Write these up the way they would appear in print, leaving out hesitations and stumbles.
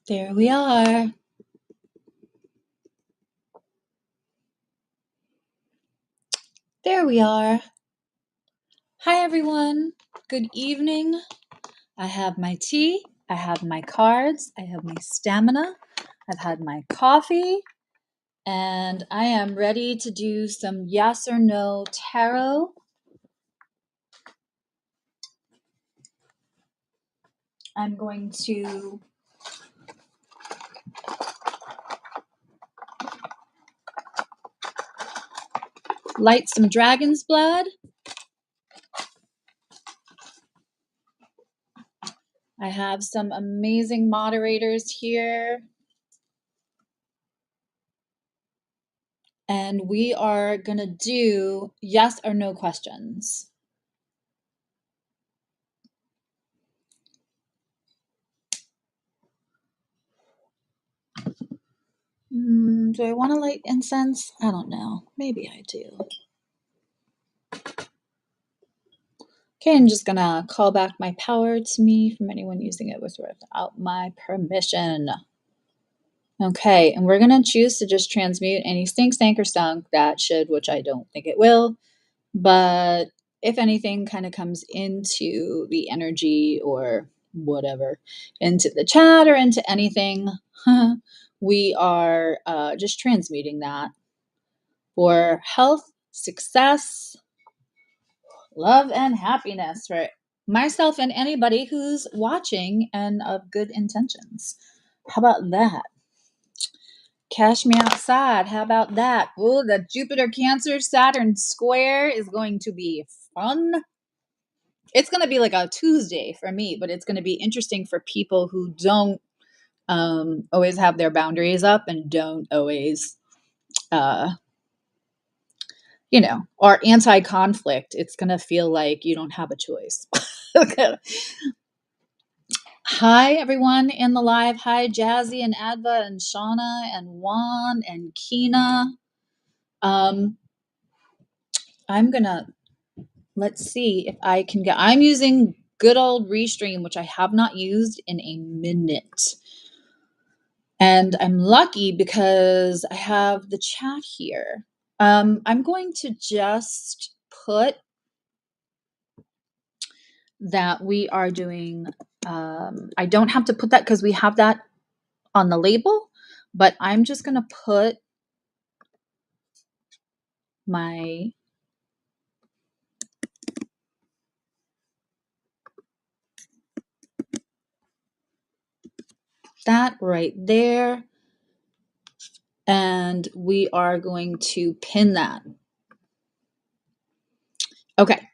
There we are. There we are. Hi, everyone. Good evening. I have my tea. I have my cards. I have my stamina. I've had my coffee. And I am ready to do some yes or no tarot. I'm going to light some dragon's blood. I have some amazing moderators here. And we are going to do yes or no questions. Do I want to light incense? I don't know. Maybe I do. Okay, I'm just going to call back my power to me from anyone using it without my permission. Okay, and we're going to choose to just transmute any stink, stank, or stunk that should, which I don't think it will. But if anything kind of comes into the energy or whatever, into the chat or into anything, we are just transmuting that for health, success, love, and happiness for myself and anybody who's watching and of good intentions. How about that? Cash me outside. How about that? Oh, the Jupiter Cancer Saturn square is going to be fun. It's going to be like a Tuesday for me, but it's going to be interesting for people who don't always have their boundaries up and don't always are anti-conflict. It's going to feel like you don't have a choice. Hi, everyone in the live. Hi, Jazzy and Adva and Shauna and Juan and Kina. I'm going to, let's see if I can get, I'm using good old Restream, which I have not used in a minute. And I'm lucky because I have the chat here. I'm going to just put that we are doing, I don't have to put that because we have that on the label, but I'm just going to put that right there. And we are going to pin that. Okay.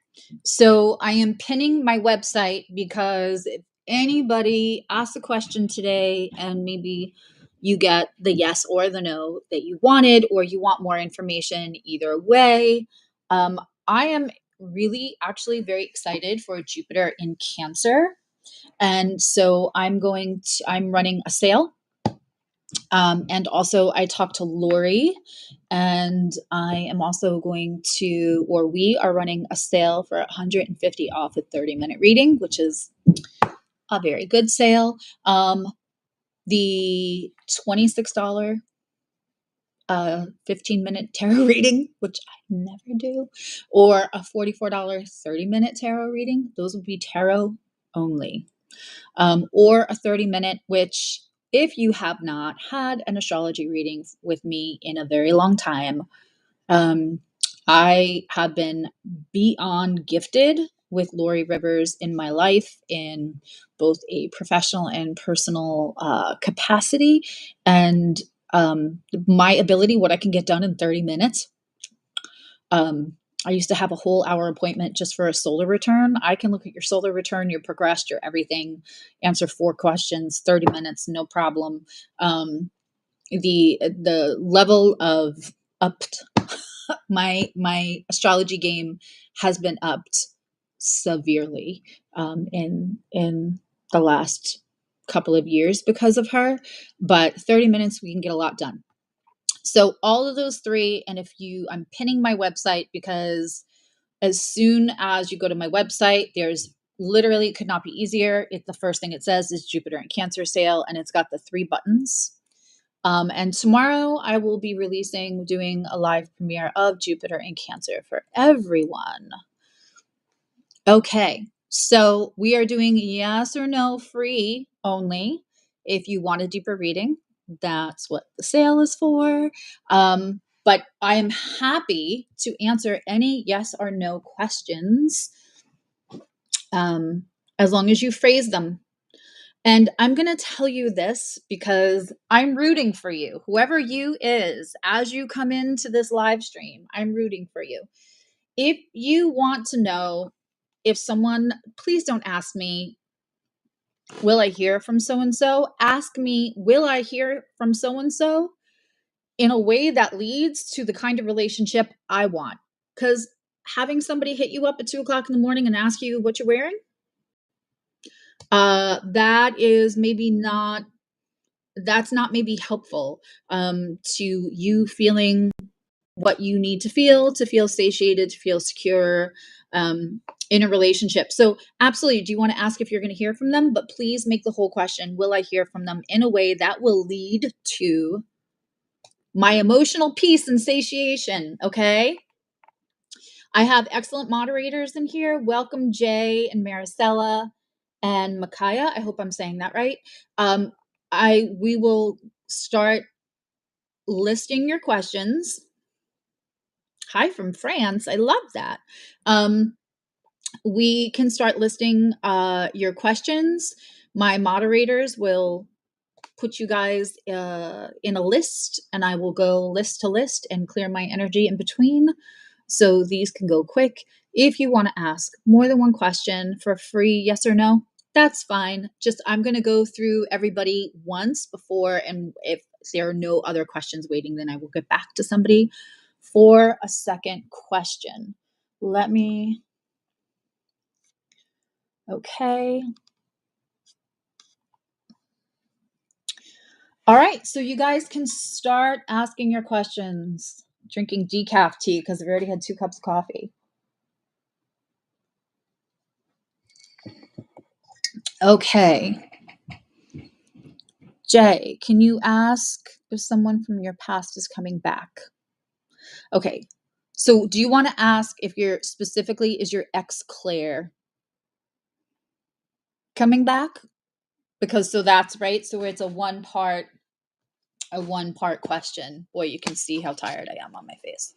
So I am pinning my website because if anybody asks a question today and maybe you get the yes or the no that you wanted, or you want more information, either way, I am really actually very excited for Jupiter in Cancer. And so I'm running a sale. And also I talked to Lori, and I am also we are running a sale for $150 off a 30-minute reading, which is a very good sale. The $26 15-minute tarot reading, which I never do, or a $44 30-minute tarot reading, those would be tarot only. Or a 30-minute, which if you have not had an astrology reading with me in a very long time, I have been beyond gifted with Lori Rivers in my life in both a professional and personal capacity, and my ability, what I can get done in 30 minutes. I used to have a whole hour appointment just for a solar return. I can look at your solar return, your progressed, your everything, answer 4 questions, 30 minutes, no problem. The level of upped, my astrology game has been upped severely in the last couple of years because of her. But 30 minutes, we can get a lot done. So all of those 3, and I'm pinning my website because as soon as you go to my website, there's literally could not be easier. The first thing it says is Jupiter and Cancer sale, and it's got the 3 buttons. And tomorrow I will be doing a live premiere of Jupiter and Cancer for everyone. Okay, so we are doing yes or no free only. If you want a deeper reading, that's what the sale is for. But I am happy to answer any yes or no questions, as long as you phrase them. And I'm going to tell you this because I'm rooting for you. Whoever you is, as you come into this live stream, I'm rooting for you. If you want to know if someone, please don't ask me, will I hear from so-and-so? Ask me, will I hear from so-and-so in a way that leads to the kind of relationship I want? Because having somebody hit you up at 2 o'clock in the morning and ask you what you're wearing, that's not maybe helpful to you feeling what you need to feel satiated, to feel secure in a relationship. So absolutely, do you want to ask if you're going to hear from them? But please make the whole question, will I hear from them, in a way that will lead to my emotional peace and satiation, okay? I have excellent moderators in here. Welcome, Jay and Maricela and Makaya. I hope I'm saying that right. We will start listing your questions. Hi from France. I love that. We can start listing your questions. My moderators will put you guys in a list, and I will go list to list and clear my energy in between, so these can go quick. If you want to ask more than one question for free, yes or no, that's fine. Just I'm going to go through everybody once before, and if there are no other questions waiting, then I will get back to somebody for a second question. Okay. All right, so you guys can start asking your questions. Drinking decaf tea because I've already had 2 cups of coffee. Okay. Jay, can you ask if someone from your past is coming back? Okay. So do you want to ask if is your ex Claire coming back? Because so that's right. So it's a one part question. Boy, you can see how tired I am on my face.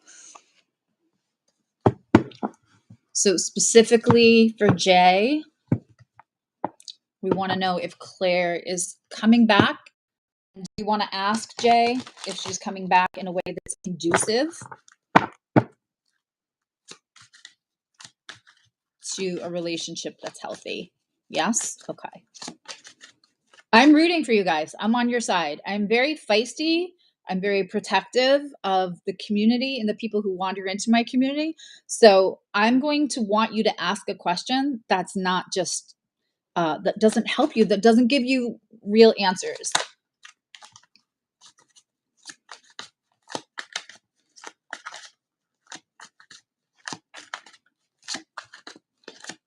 So specifically for Jay, we want to know if Claire is coming back. Do you want to ask Jay if she's coming back in a way that's conducive to a relationship that's healthy? Yes? Okay. I'm rooting for you guys. I'm on your side. I'm very feisty. I'm very protective of the community and the people who wander into my community. So I'm going to want you to ask a question that's not just, that doesn't help you, that doesn't give you real answers.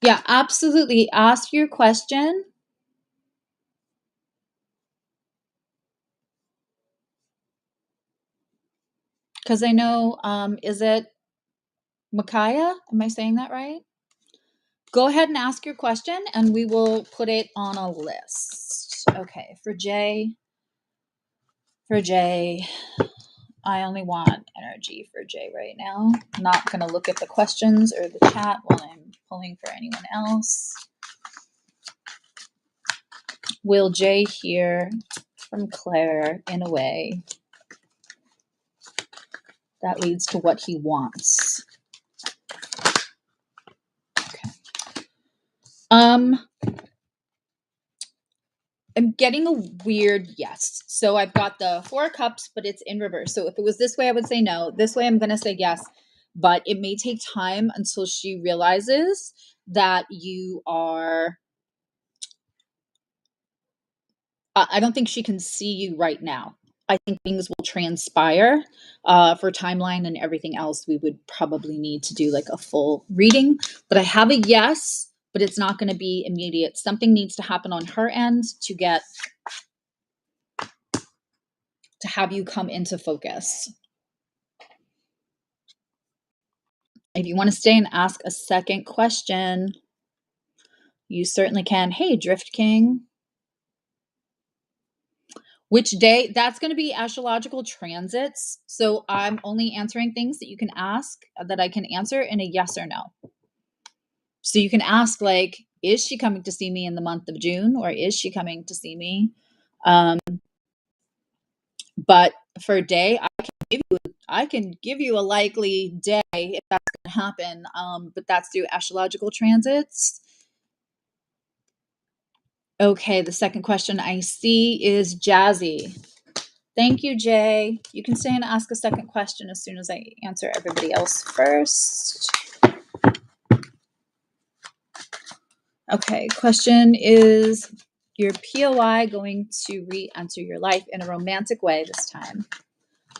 Yeah, absolutely. Ask your question. Because I know, is it Makaya? Am I saying that right? Go ahead and ask your question and we will put it on a list. Okay, for Jay, I only want energy for Jay right now. I'm not going to look at the questions or the chat while I'm pulling for anyone else. Will Jay hear from Claire in a way that leads to what he wants? Okay. I'm getting a weird yes. So I've got the 4 cups, but it's in reverse. So if it was this way, I would say no. This way, I'm going to say yes. But it may take time until she realizes that you are... I don't think she can see you right now. I think things will transpire. For timeline and everything else, we would probably need to do like a full reading. But I have a yes but it's not going to be immediate. Something needs to happen on her end to have you come into focus. If you want to stay and ask a second question, you certainly can. Hey, Drift King. Which day? That's going to be astrological transits. So I'm only answering things that you can ask, that I can answer in a yes or no. So you can ask, like, is she coming to see me in the month of June, or is she coming to see me? But for a day, I can give you a likely day if that's going to happen. But that's through astrological transits. Okay, the second question I see is Jazzy. Thank you, Jay. You can stay and ask a second question as soon as I answer everybody else first. Okay, question is your POI going to re-enter your life in a romantic way this time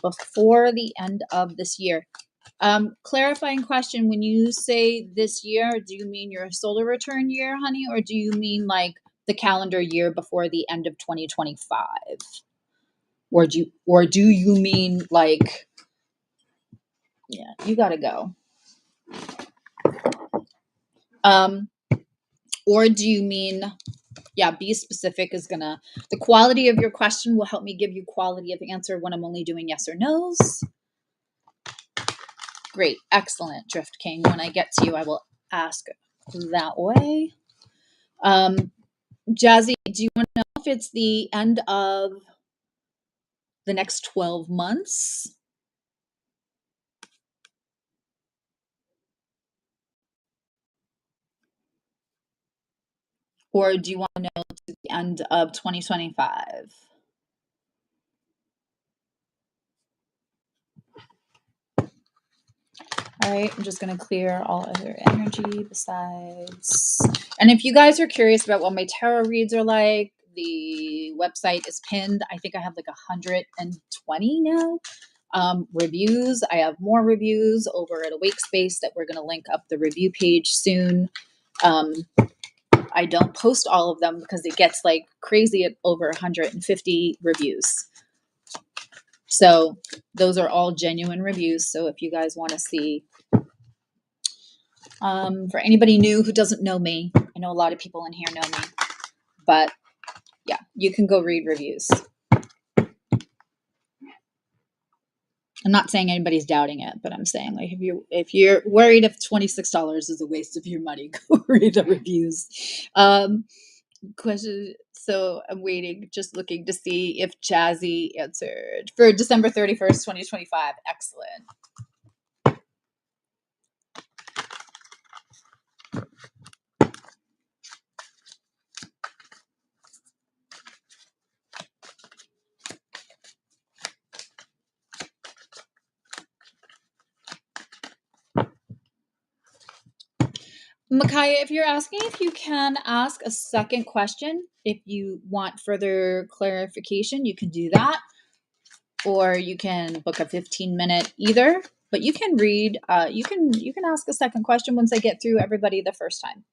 before the end of this year? Clarifying question, when you say this year, do you mean your solar return year, honey, or do you mean like the calendar year before the end of 2025? Or do you mean like, yeah, you gotta go. Or do you mean, yeah, be specific is gonna, the quality of your question will help me give you quality of answer when I'm only doing yes or no's. Great, excellent, Drift King. When I get to you, I will ask that way. Jazzy, do you want to know if it's the end of the next 12 months? Or do you want to know to the end of 2025? All right, I'm just going to clear all other energy besides. And if you guys are curious about what my tarot reads are like, the website is pinned. I think I have like 120 now. Reviews. I have more reviews over at Awake Space that we're going to link up the review page soon. I don't post all of them because it gets like crazy at over 150 reviews. So those are all genuine reviews. So if you guys want to see, for anybody new who doesn't know me, I know a lot of people in here know me, but yeah, you can go read reviews. I'm not saying anybody's doubting it, but I'm saying like if you're worried if $26 is a waste of your money, go read the reviews. Question. So I'm waiting, just looking to see if Jazzy answered for December 31st, 2025. Excellent. Micaiah, if you're asking if you can ask a second question, if you want further clarification, you can do that. Or you can book a 15-minute either. But you can read, you can ask a second question once I get through everybody the first time.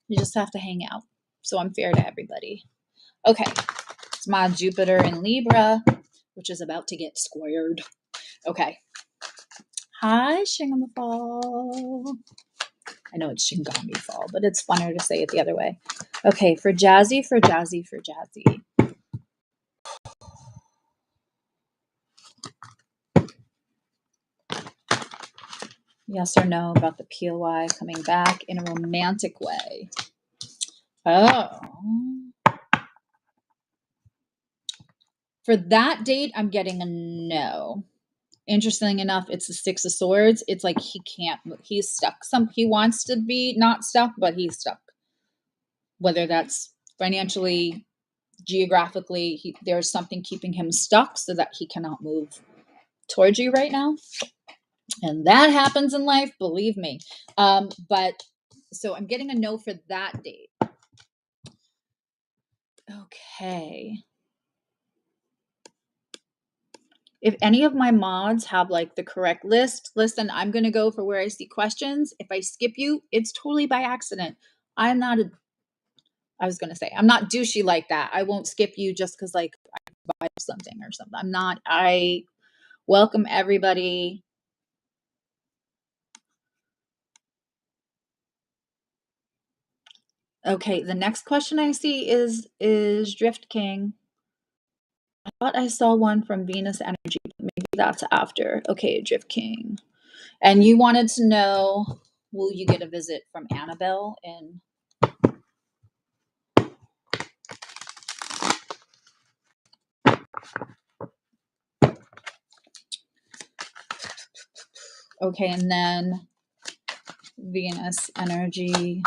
You just have to hang out. So I'm fair to everybody. Okay. It's my Jupiter in Libra, which is about to get squared. Okay. Hi, Shingamafal. I know it's Shingami Fall, but it's funner to say it the other way. Okay, for Jazzy. Yes or no about the POI coming back in a romantic way? Oh. For that date, I'm getting a no. Interesting enough, it's the Six of Swords. It's like he can't move. He's stuck. He wants to be not stuck, but he's stuck. Whether that's financially, geographically, there's something keeping him stuck so that he cannot move towards you right now. And that happens in life, believe me. But so I'm getting a no for that date. Okay. If any of my mods have like the correct list, listen, I'm going to go for where I see questions. If I skip you, it's totally by accident. I'm not I was going to say, I'm not douchey like that. I won't skip you just because like I buy something or something. I'm not. I welcome everybody. Okay, the next question I see is Drift King. I thought I saw one from Venus Energy, but maybe that's after. Okay, Drift King. And you wanted to know, will you get a visit from Annabelle? And okay, and then Venus Energy.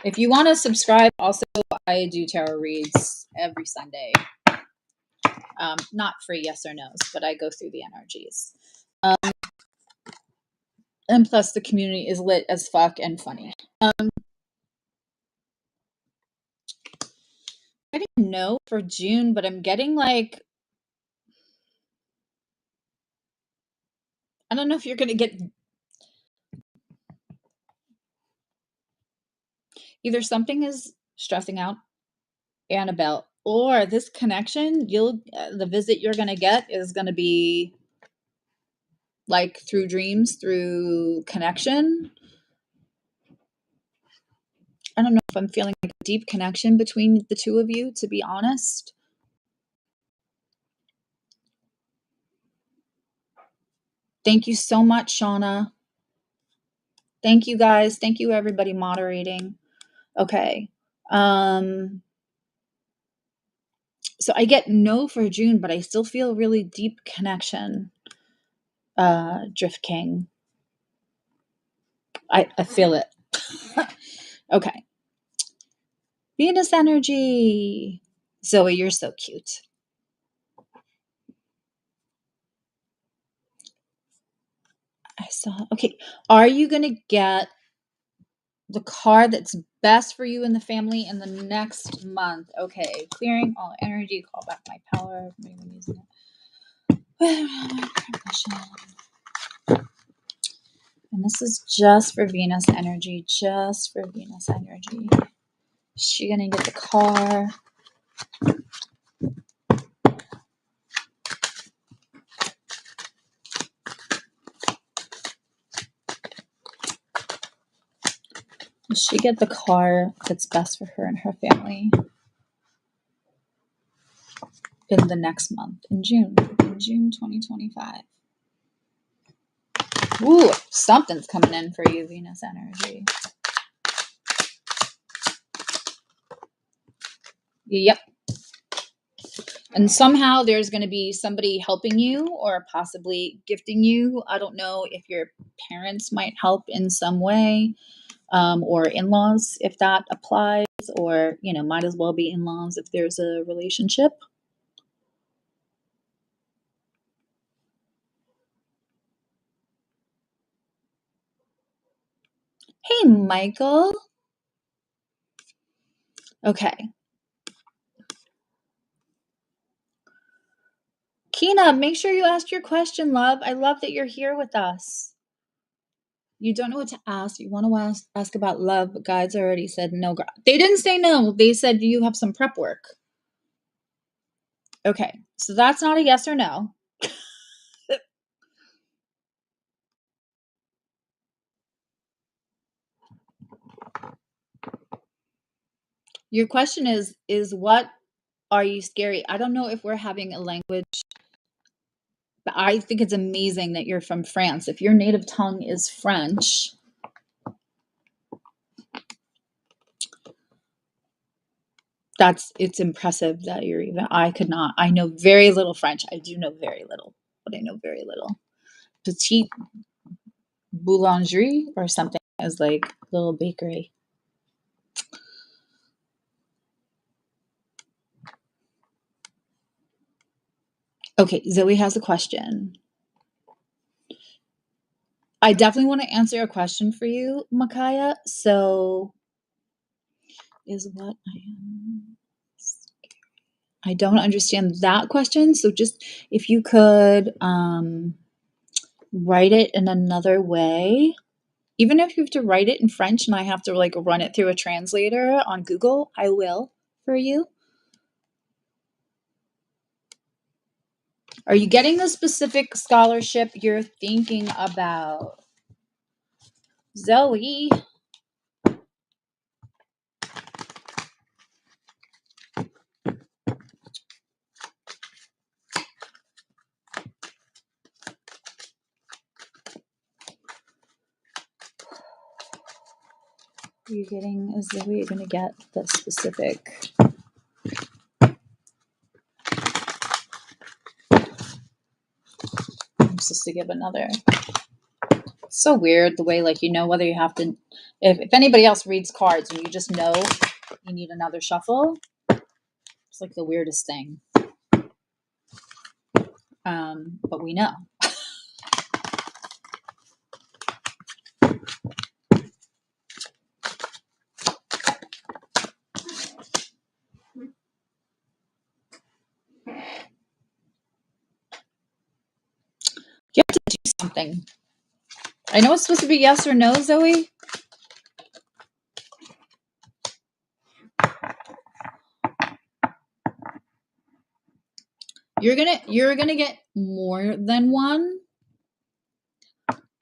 If you want to subscribe, also I do tarot reads every Sunday. Not free yes or no's, but I go through the energies. And plus the community is lit as fuck and funny. I didn't know for June, but I'm getting like, I don't know if you're going to get either something is stressing out Annabelle or this connection, the visit you're going to get is going to be like through dreams, through connection. I don't know if I'm feeling like a deep connection between the two of you, to be honest. Thank you so much, Shauna. Thank you guys. Thank you everybody moderating. Okay. So I get no for June, but I still feel really deep connection. Drift King. I feel it. Okay. Venus energy. Zoe, you're so cute. I saw. Okay. Are you going to get the card that's best for you and the family in the next month? Okay. Clearing all energy. Call back my power. Maybe I'm using it. And this is just for Venus energy. Just for Venus energy. Is she going to get the car? Will she get the car that's best for her and her family in the next month, in June 2025? Ooh, something's coming in for you, Venus energy. Yep. And somehow there's going to be somebody helping you or possibly gifting you. I don't know if your parents might help in some way, or in-laws if that applies, or, might as well be in-laws if there's a relationship. Hey, Michael. Okay. Kina, make sure you ask your question, love. I love that you're here with us. You don't know what to ask. You want to ask about love, but guides already said no. They didn't say no. They said you have some prep work. Okay, so that's not a yes or no. Your question is what are you scary? I don't know if we're having a language, but I think it's amazing that you're from France. If your native tongue is French, it's impressive that you're even. I know very little French. I do know very little, but I know very little. Petite boulangerie or something as like little bakery. Okay, Zoe has a question. I definitely want to answer a question for you, Makaya. So, is what I am. I don't understand that question. So, just if you could write it in another way. Even if you have to write it in French and I have to like run it through a translator on Google, I will for you. Are you getting the specific scholarship you're thinking about? Zoe? Are you getting, is Zoe going to get the specific? I'm supposed to give another. It's so weird the way, like, you know, whether you have to, if anybody else reads cards and you just know you need another shuffle, it's like the weirdest thing. But we know. You have to do something. I know it's supposed to be yes or no, Zoe. You're gonna get more than one.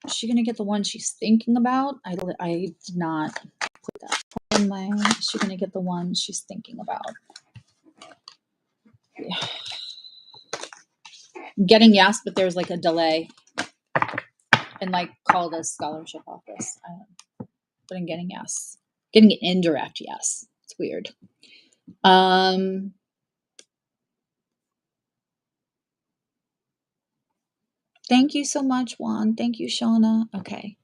Is she gonna get the one she's thinking about? I did not put that in my. Is she gonna get the one she's thinking about? Yeah. I'm getting yes, but there's like a delay. And like call the scholarship office. But I'm getting yes. Getting an indirect yes. It's weird. Thank you so much, Juan. Thank you, Shauna. Okay.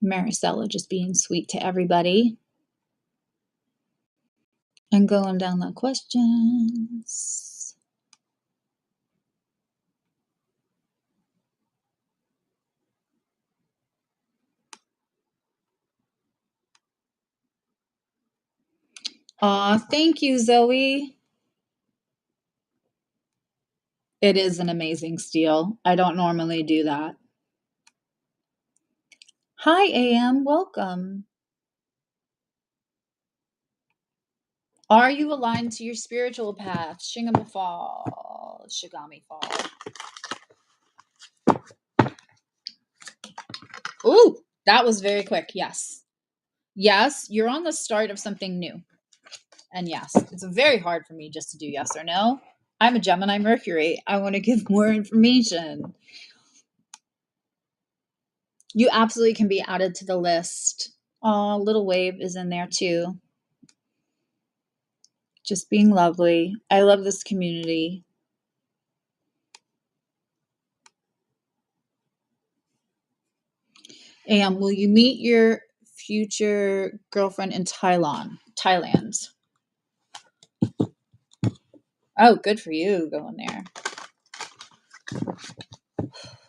Maricela just being sweet to everybody. And going down the questions. Aw, thank you, Zoe. It is an amazing steal. I don't normally do that. Hi, AM. Welcome. Are you aligned to your spiritual path? Shigami Fall. Ooh, that was very quick. Yes. Yes, you're on the start of something new. And yes, it's very hard for me just to do yes or no. I'm a Gemini Mercury. I want to give more information. You absolutely can be added to the list. Oh, Little Wave is in there too. Just being lovely. I love this community. And will you meet your future girlfriend in Thailand? Oh, good for you going there.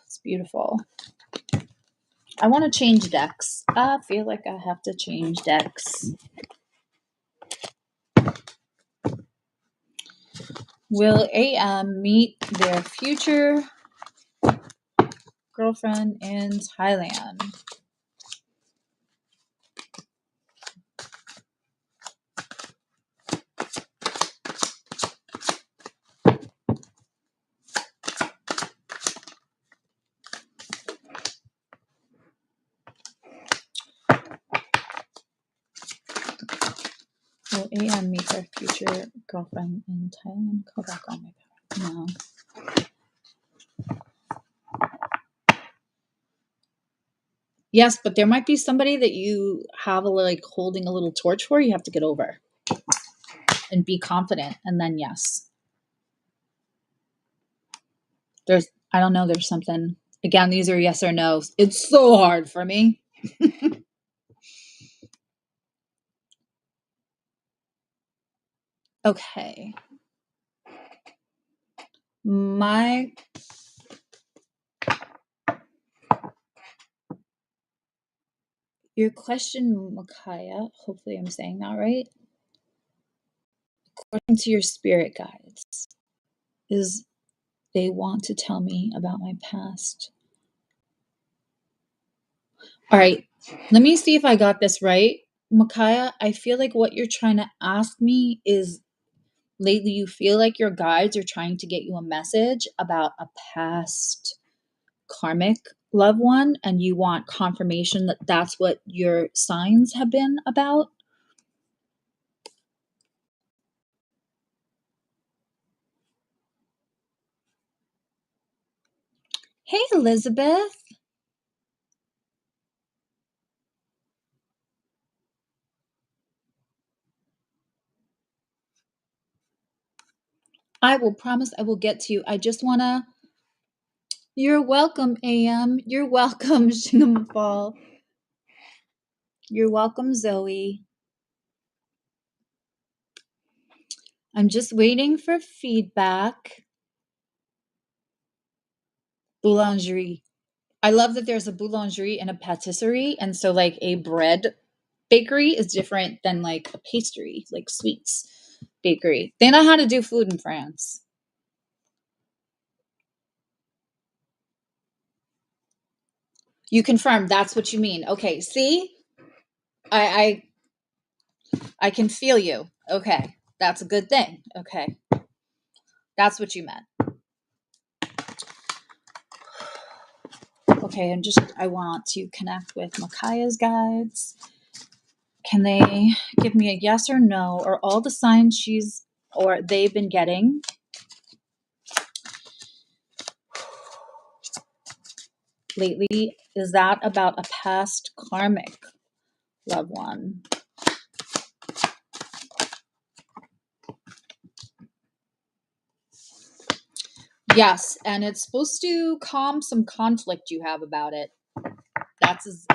It's beautiful. I want to change decks. I feel like I have to change decks. Will AM meet their future girlfriend in Thailand? Will AM meet their future girlfriend in Thailand? Go back on my power. No. Yes, but there might be somebody that you have like holding a little torch for. You have to get over and be confident, and then yes. I don't know, there's something. Again, these are yes or no's. It's so hard for me. Okay. Your question, Micaiah, hopefully I'm saying that right. According to your spirit guides, is they want to tell me about my past. All right, let me see if I got this right. Micaiah, I feel like what you're trying to ask me is lately you feel like your guides are trying to get you a message about a past karmic loved one, and you want confirmation that that's what your signs have been about. Hey, Elizabeth. I will promise I will get to you. I just want to. You're welcome, AM. You're welcome, Shingamafal. You're welcome, Zoe. I'm just waiting for feedback. Boulangerie. I love that there's a boulangerie and a patisserie. And so, like, a bread bakery is different than, like, a pastry, like sweets bakery. They know how to do food in France. You confirm that's what you mean. Okay, see? I can feel you. Okay. That's a good thing. Okay. That's what you meant. Okay, I want to connect with Micaiah's guides. Can they give me a yes or no, or all the signs they've been getting? Lately, is that about a past karmic loved one? Yes, and it's supposed to calm some conflict you have about it. That's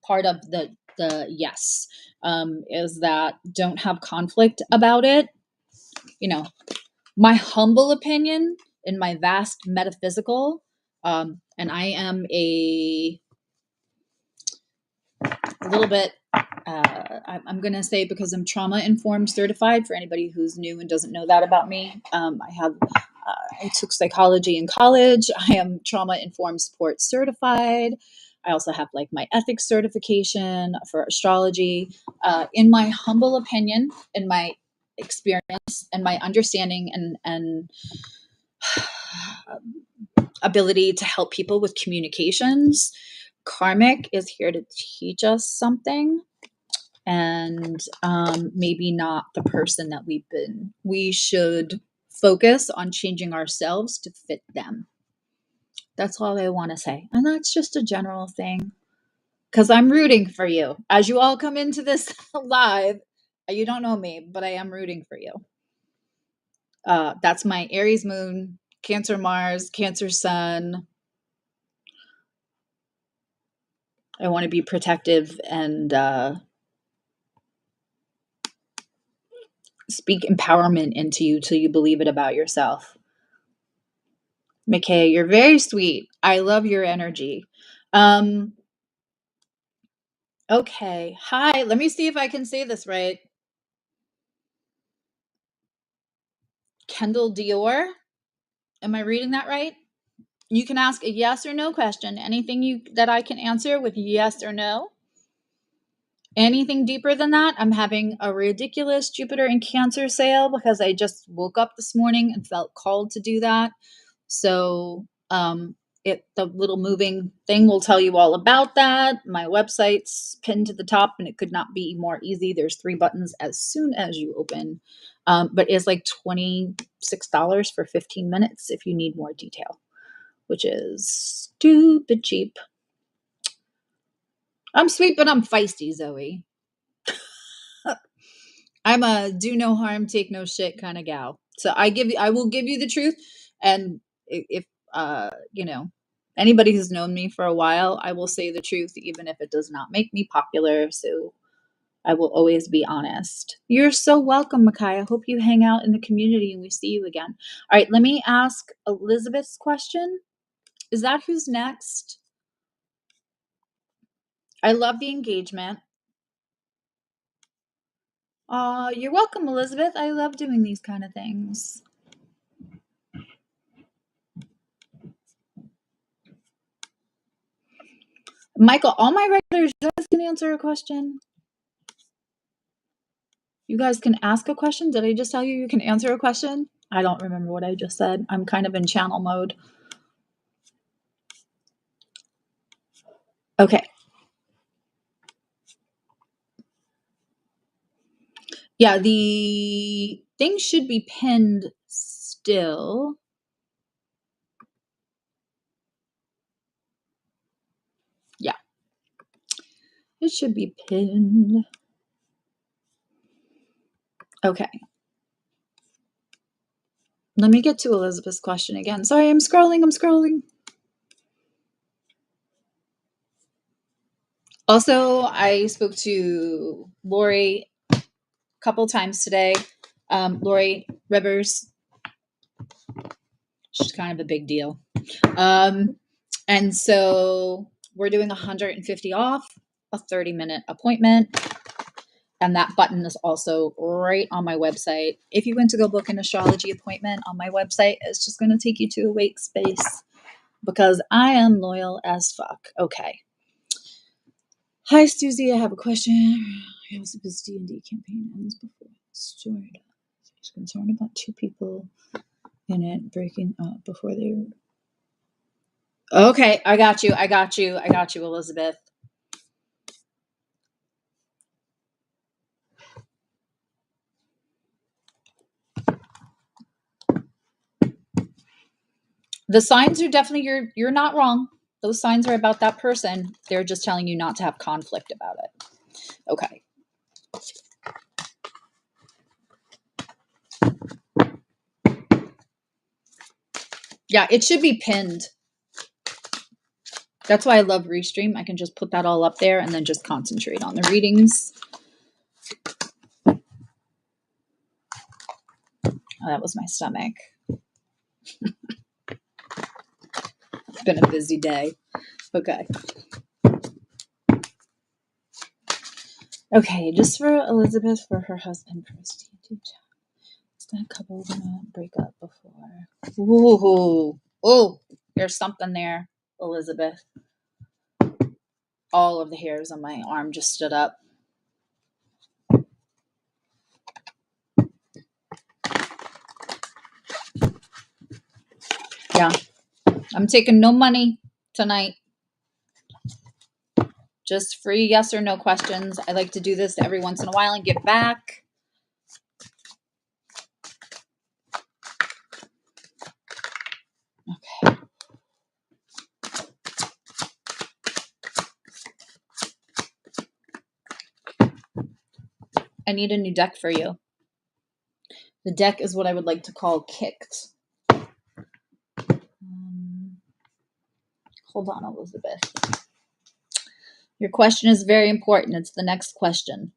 part of the yes, is that don't have conflict about it. You know, my humble opinion in my vast metaphysical, and I am a little bit, I'm going to say, because I'm trauma informed certified, for anybody who's new and doesn't know that about me. I took psychology in college. I am trauma informed support certified. I also have like my ethics certification for astrology. In my humble opinion, in my experience and my understanding and ability to help people with communications, karmic is here to teach us something, and maybe not the person that we've been. We should focus on changing ourselves to fit them. That's all I want to say. And that's just a general thing, because I'm rooting for you. As you all come into this live, you don't know me, but I am rooting for you. That's my Aries moon, Cancer Mars, Cancer Sun. I want to be protective and speak empowerment into you till you believe it about yourself. McKay, you're very sweet. I love your energy. Okay. Hi. Let me see if I can say this right. Kendall Dior. Am I reading that right? You can ask a yes or no question. Anything that I can answer with yes or no. Anything deeper than that, I'm having a ridiculous Jupiter in Cancer sale because I just woke up this morning and felt called to do that. So the little moving thing will tell you all about that. My website's pinned to the top, and it could not be more easy. There's 3 buttons as soon as you open, but it's like $26 for 15 minutes if you need more detail, which is stupid cheap. I'm sweet, but I'm feisty, Zoe. I'm a do no harm, take no shit kind of gal. So I will give you the truth. And if anybody who's known me for a while, I will say the truth, even if it does not make me popular. So I will always be honest. You're so welcome, Micaiah. I hope you hang out in the community and we see you again. All right, let me ask Elizabeth's question. Is that who's next? I love the engagement. You're welcome, Elizabeth. I love doing these kind of things. Michael, all my regulars, you guys can answer a question. You guys can ask a question. Did I just tell you can answer a question? I don't remember what I just said. I'm kind of in channel mode. Okay. Yeah, the thing should be pinned still. Yeah. It should be pinned. Okay. Let me get to Elizabeth's question again. Sorry, I'm scrolling. Also, I spoke to Lori a couple times today. Lori Rivers. She's kind of a big deal. And so we're doing 150 off a 30-minute appointment. And that button is also right on my website. If you went to go book an astrology appointment on my website, it's just going to take you to a wake space because I am loyal as fuck. Okay. Hi, Susie. I have a question. I was this D&D campaign ends before it started. She's concerned about 2 people in it breaking up before they were... Okay, I got you, Elizabeth. The signs are definitely, you're not wrong. Those signs are about that person. They're just telling you not to have conflict about it. Okay. Yeah, it should be pinned. That's why I love Restream. I can just put that all up there and then just concentrate on the readings. Oh, that was my stomach. It's been a busy day. Okay. Okay, just for Elizabeth, for her husband, first. That couple gonna break up before. Ooh. Oh, there's something there, Elizabeth. All of the hairs on my arm just stood up. Yeah. I'm taking no money tonight. Just free yes or no questions. I like to do this every once in a while and give back. Okay. I need a new deck for you. The deck is what I would like to call kicked. Hold on, Elizabeth. Your question is very important. It's the next question.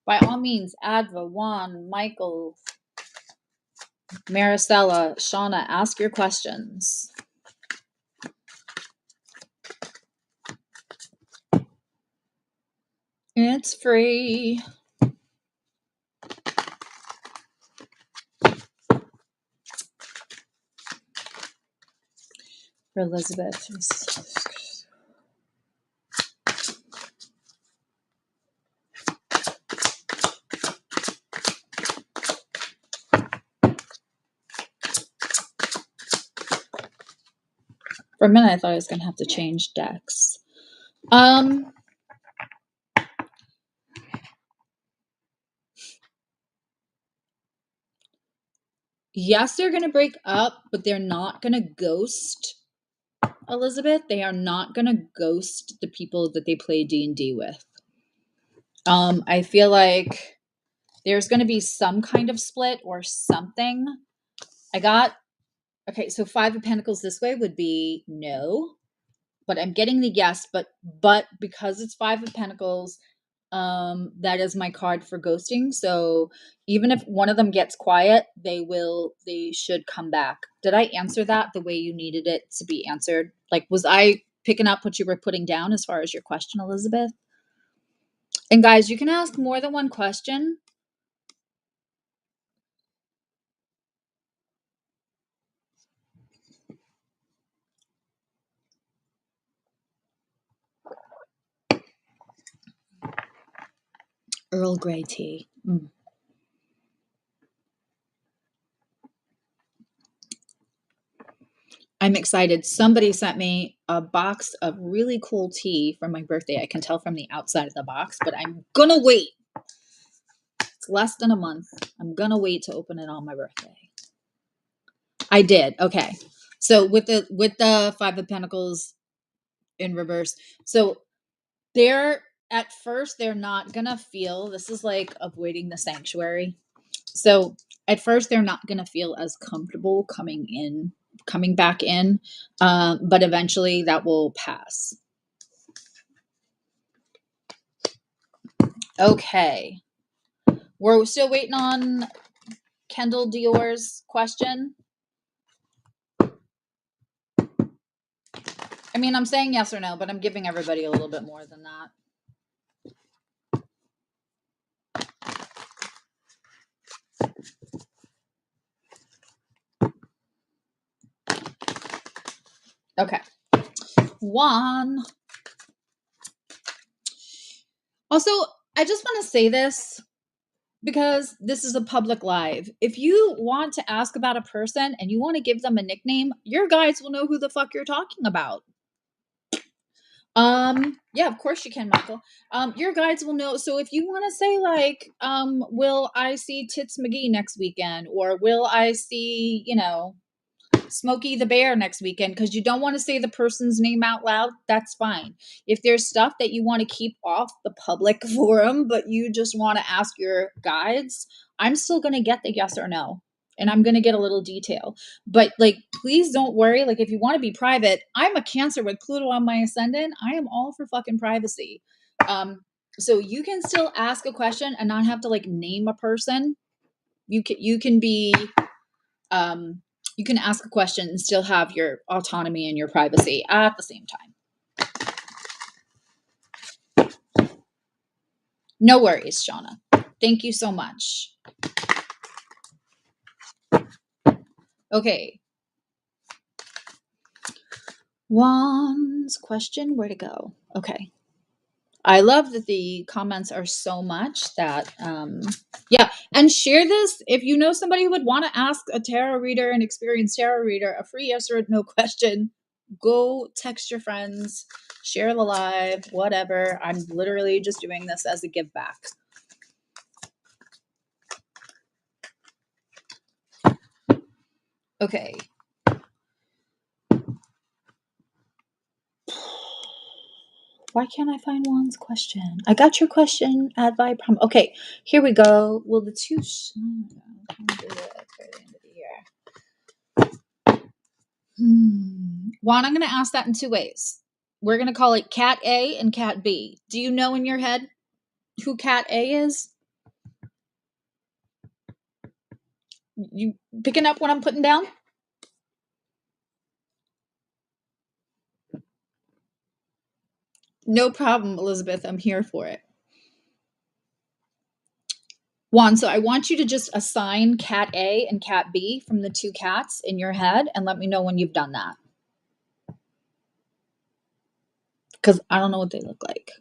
By all means, Adva, Juan, Michael, Maricela, Shauna, ask your questions. It's free. For Elizabeth. For a minute, I thought I was going to have to change decks. Yes, they're going to break up, but they're not going to ghost Elizabeth. They are not going to ghost the people that they play D&D with. I feel like there's going to be some kind of split or something. Okay, so 5 of Pentacles this way would be no, but I'm getting the yes, but because it's 5 of Pentacles, that is my card for ghosting. So even if one of them gets quiet, they should come back. Did I answer that the way you needed it to be answered? Like, was I picking up what you were putting down as far as your question, Elizabeth? And guys, you can ask more than one question. Earl Grey tea. I'm excited. Somebody sent me a box of really cool tea for my birthday. I can tell from the outside of the box, but I'm gonna wait. It's less than a month. I'm gonna wait to open it on my birthday. I did. Okay. So with the Five of Pentacles in reverse. So they're at first they're not gonna feel, this is like avoiding the sanctuary. So at first they're not gonna feel as comfortable coming back in, but eventually that will pass. Okay, we're still waiting on Kendall Dior's question. I mean, I'm saying yes or no, but I'm giving everybody a little bit more than that. Okay. One. Also, I just want to say this because this is a public live. If you want to ask about a person and you want to give them a nickname, your guides will know who the fuck you're talking about. Yeah, of course you can, Michael. Your guides will know. So if you want to say like, will I see Tits McGee next weekend, or will I see, Smokey the Bear next weekend, because you don't want to say the person's name out loud, that's fine. If there's stuff that you want to keep off the public forum, but you just want to ask your guides, I'm still going to get the yes or no. And I'm going to get a little detail. But like, please don't worry. Like, if you want to be private, I'm a Cancer with Pluto on my ascendant. I am all for fucking privacy. So you can still ask a question and not have to like name a person. You can be you can ask a question and still have your autonomy and your privacy at the same time. No worries, Shauna. Thank you so much. Okay. Juan's question, where to go? Okay. I love that the comments are so much that, yeah. And share this if you know somebody who would want to ask a tarot reader, an experienced tarot reader, a free yes or no question. Go text your friends, share the live, whatever. I'm literally just doing this as a give back. Okay. Why can't I find Juan's question? I got your question at Vibram. Okay, here we go. Will the two... Juan, I'm going to ask that in two ways. We're going to call it Cat A and Cat B. Do you know in your head who Cat A is? You picking up what I'm putting down? No problem, Elizabeth. I'm here for it. Juan, so I want you to just assign Cat A and Cat B from the two cats in your head and let me know when you've done that. Because I don't know what they look like.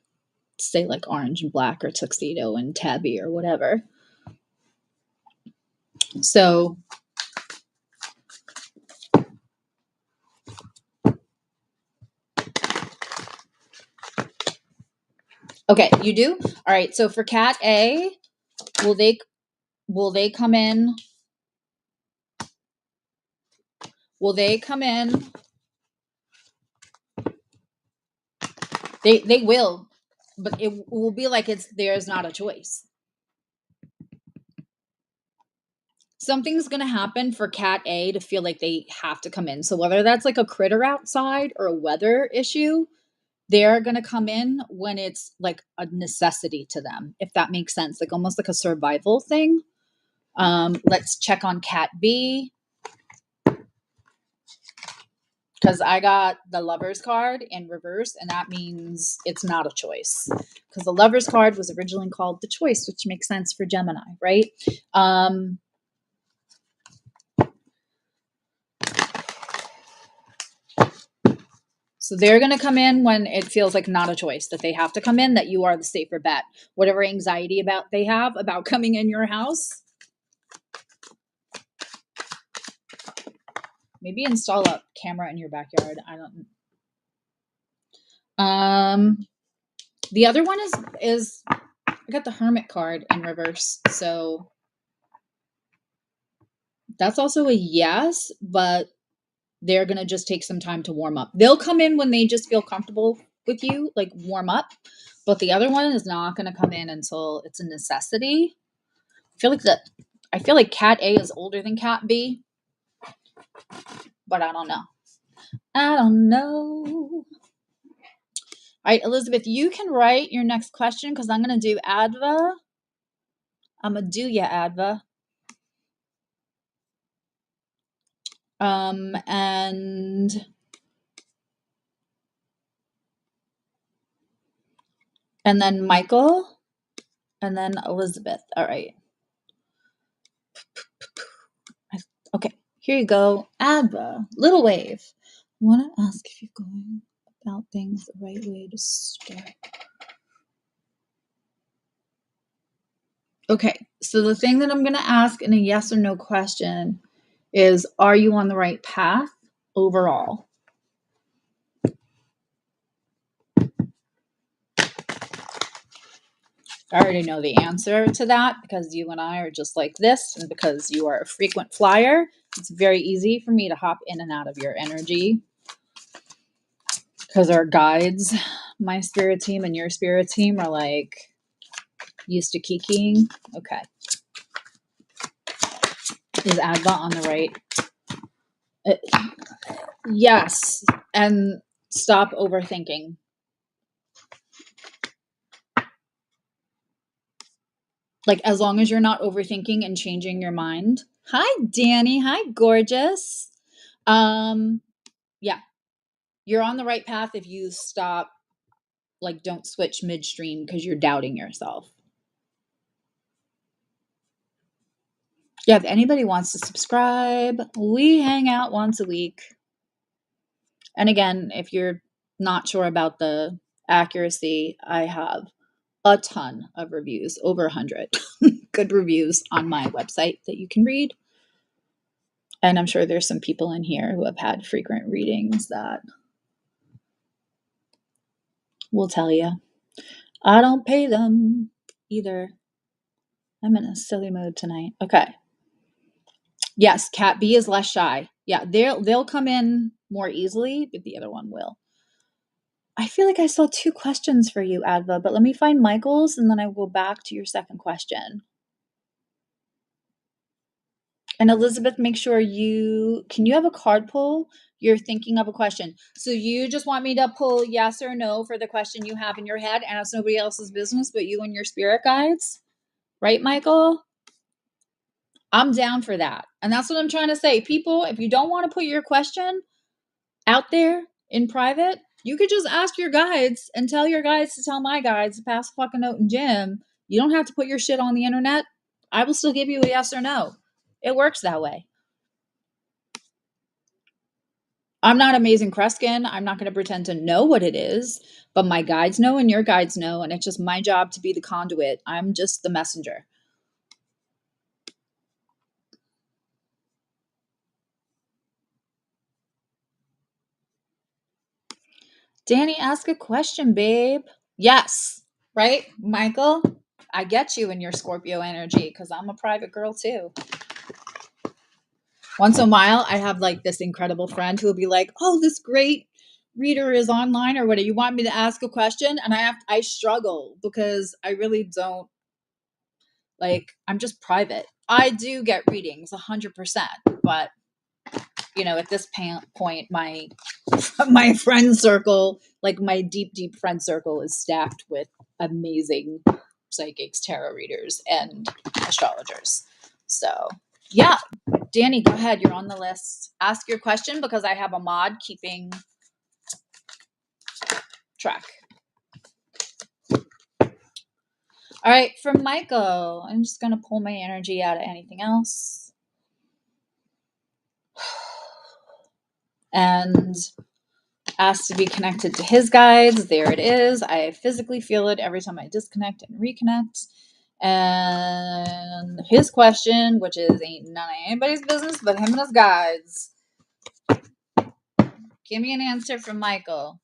Say like orange and black or tuxedo and tabby or whatever. So okay, you do? All right. So for Cat A, will they come in? Will they come in? They will, but it will be like there's not a choice. Something's going to happen for Cat A to feel like they have to come in. So whether that's like a critter outside or a weather issue, they're going to come in when it's like a necessity to them, if that makes sense, like almost like a survival thing. Let's check on Cat B. because I got the Lovers card in reverse, and that means it's not a choice. Because the Lovers card was originally called the Choice, which makes sense for Gemini, right? So they're going to come in when it feels like not a choice, that they have to come in, that you are the safer bet. Whatever anxiety about they have about coming in your house, maybe install a camera in your backyard. I don't. The other one is I got the Hermit card in reverse, so that's also a yes, but they're going to just take some time to warm up. They'll come in when they just feel comfortable with you, like warm up. But the other one is not going to come in until it's a necessity. I feel like Cat A is older than Cat B, but I don't know. All right, Elizabeth, you can write your next question because I'm going to do Adva. I'm going to do ya, Adva. And then Michael, and then Elizabeth. All right. Okay, here you go. Adva, little wave. I want to ask if you're going about things the right way to start. Okay, so the thing that I'm going to ask in a yes or no question is, are you on the right path overall? I already know the answer to that because you and I are just like this, and because you are a frequent flyer, it's very easy for me to hop in and out of your energy because our guides, my spirit team and your spirit team, are like used to kikiing. Okay. Is Adva on the right? Yes. And stop overthinking. Like, as long as you're not overthinking and changing your mind. Hi, Danny. Hi, gorgeous. Yeah. You're on the right path if you stop, like, don't switch midstream because you're doubting yourself. Yeah, if anybody wants to subscribe, we hang out once a week. And again, if you're not sure about the accuracy, I have a ton of reviews, over 100 good reviews on my website that you can read. And I'm sure there's some people in here who have had frequent readings that will tell you. I don't pay them either. I'm in a silly mood tonight. Okay. Yes, Cat B is less shy. Yeah, they'll come in more easily, but the other one will. I feel like I saw 2 questions for you, Adva, but let me find Michael's and then I will go back to your second question. And Elizabeth, make sure you have a card pull. You're thinking of a question. So you just want me to pull yes or no for the question you have in your head, and it's nobody else's business but you and your spirit guides. Right, Michael? I'm down for that. And that's what I'm trying to say. People, if you don't want to put your question out there in private, you could just ask your guides and tell your guides to tell my guides to pass a fucking note in gym. You don't have to put your shit on the internet. I will still give you a yes or no. It works that way. I'm not Amazing Kreskin. I'm not going to pretend to know what it is, but my guides know and your guides know, and it's just my job to be the conduit. I'm just the messenger. Danny, ask a question, babe. Yes, right, Michael? I get you in your Scorpio energy because I'm a private girl too. Once in a while, I have like this incredible friend who will be like, oh, this great reader is online or whatever. You want me to ask a question? And I struggle because I really don't, like, I'm just private. I do get readings 100%, but you know, at this point, my friend circle, like my deep friend circle, is stacked with amazing psychics, tarot readers, and astrologers. So yeah, Danny, go ahead. You're on the list. Ask your question because I have a mod keeping track. All right, from Michael, I'm just going to pull my energy out of anything else. And ask to be connected to his guides. There it is. I physically feel it every time I disconnect and reconnect. And his question, which is ain't none of anybody's business but him and his guides. Give me an answer from Michael.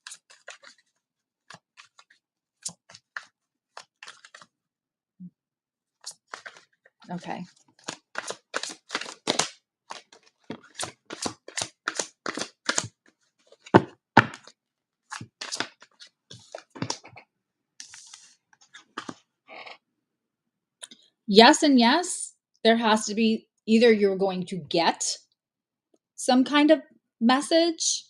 Okay. Yes and yes. There has to be either you're going to get some kind of message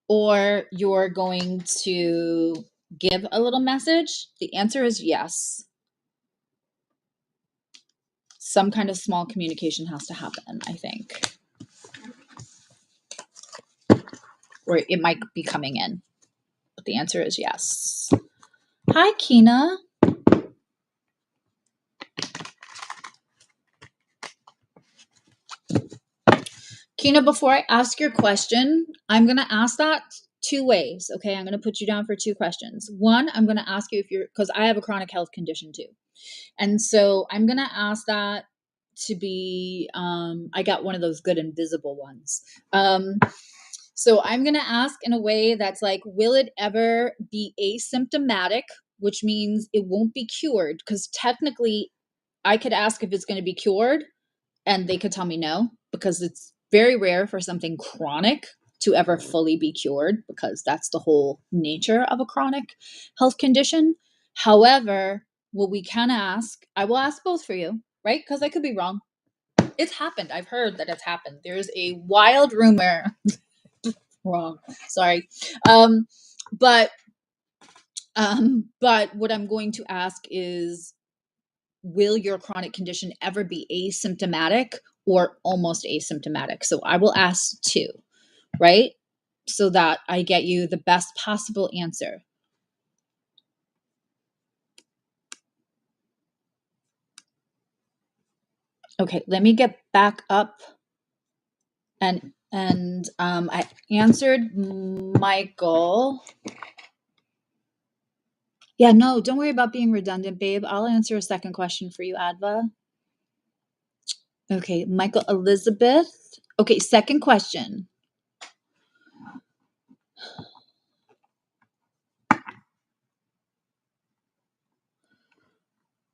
or you're going to give a little message. The answer is yes. Some kind of small communication has to happen, I think. Or it might be coming in. But the answer is yes. Hi, Kina. Kina, before I ask your question, I'm going to ask that two ways. Okay, I'm going to put you down for two questions. One, I'm going to ask you if you're, because I have a chronic health condition too. And so I'm going to ask that to be, I got one of those good invisible ones. So I'm going to ask in a way that's like, will it ever be asymptomatic, which means it won't be cured? Because technically I could ask if it's going to be cured and they could tell me no, because it's very rare for something chronic to ever fully be cured, because that's the whole nature of a chronic health condition. However, what we can ask, I will ask both for you, right? Because I could be wrong. It's happened. I've heard that it's happened. There's a wild rumor. Wrong. Sorry. But what I'm going to ask is, will your chronic condition ever be asymptomatic or almost asymptomatic? So I will ask two, right? So that I get you the best possible answer. Okay, let me get back up and I answered Michael. Yeah, no, don't worry about being redundant, babe. I'll answer a second question for you, Adva. Okay, Michael Elizabeth. Okay, second question.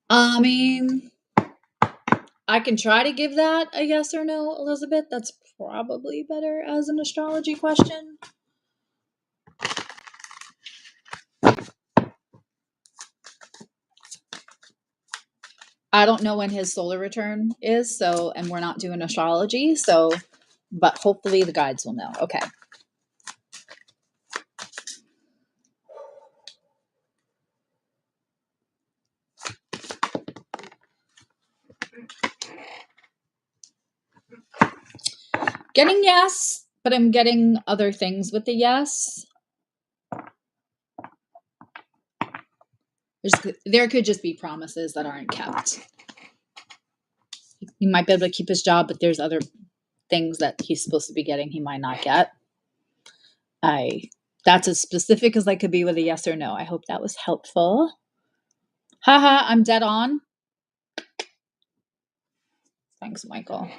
I mean, I can try to give that a yes or no, Elizabeth. That's probably better as an astrology question. I don't know when his solar return is, so, and we're not doing astrology, so, but hopefully the guides will know. Okay. Getting yes, but I'm getting other things with the yes. There could just be promises that aren't kept. He might be able to keep his job, but there's other things that he's supposed to be getting he might not get. That's as specific as I could be with a yes or no. I hope that was helpful. Haha, I'm dead on. Thanks, Michael.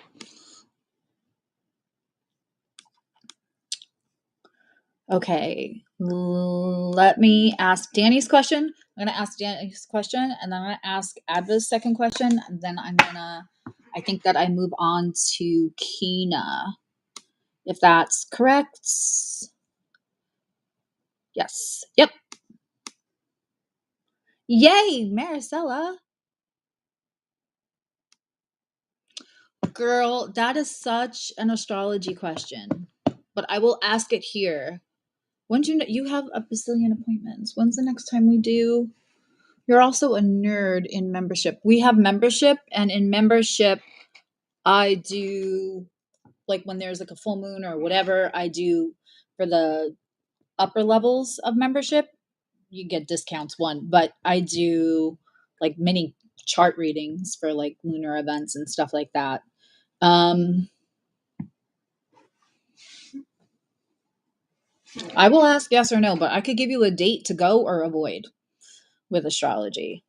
Okay, let me ask Danny's question. I'm going to ask Danny's question, and then I'm going to ask Adva's second question, and then I think that I move on to Kina, if that's correct. Yes. Yep. Yay, Maricela. Girl, that is such an astrology question, but I will ask it here. When do you have a bazillion appointments? When's the next time we do? You're also a nerd in membership. We have membership, and in membership, I do, like when there's like a full moon or whatever, I do for the upper levels of membership, you get discounts but I do like mini chart readings for like lunar events and stuff like that. I will ask yes or no, but I could give you a date to go or avoid with astrology.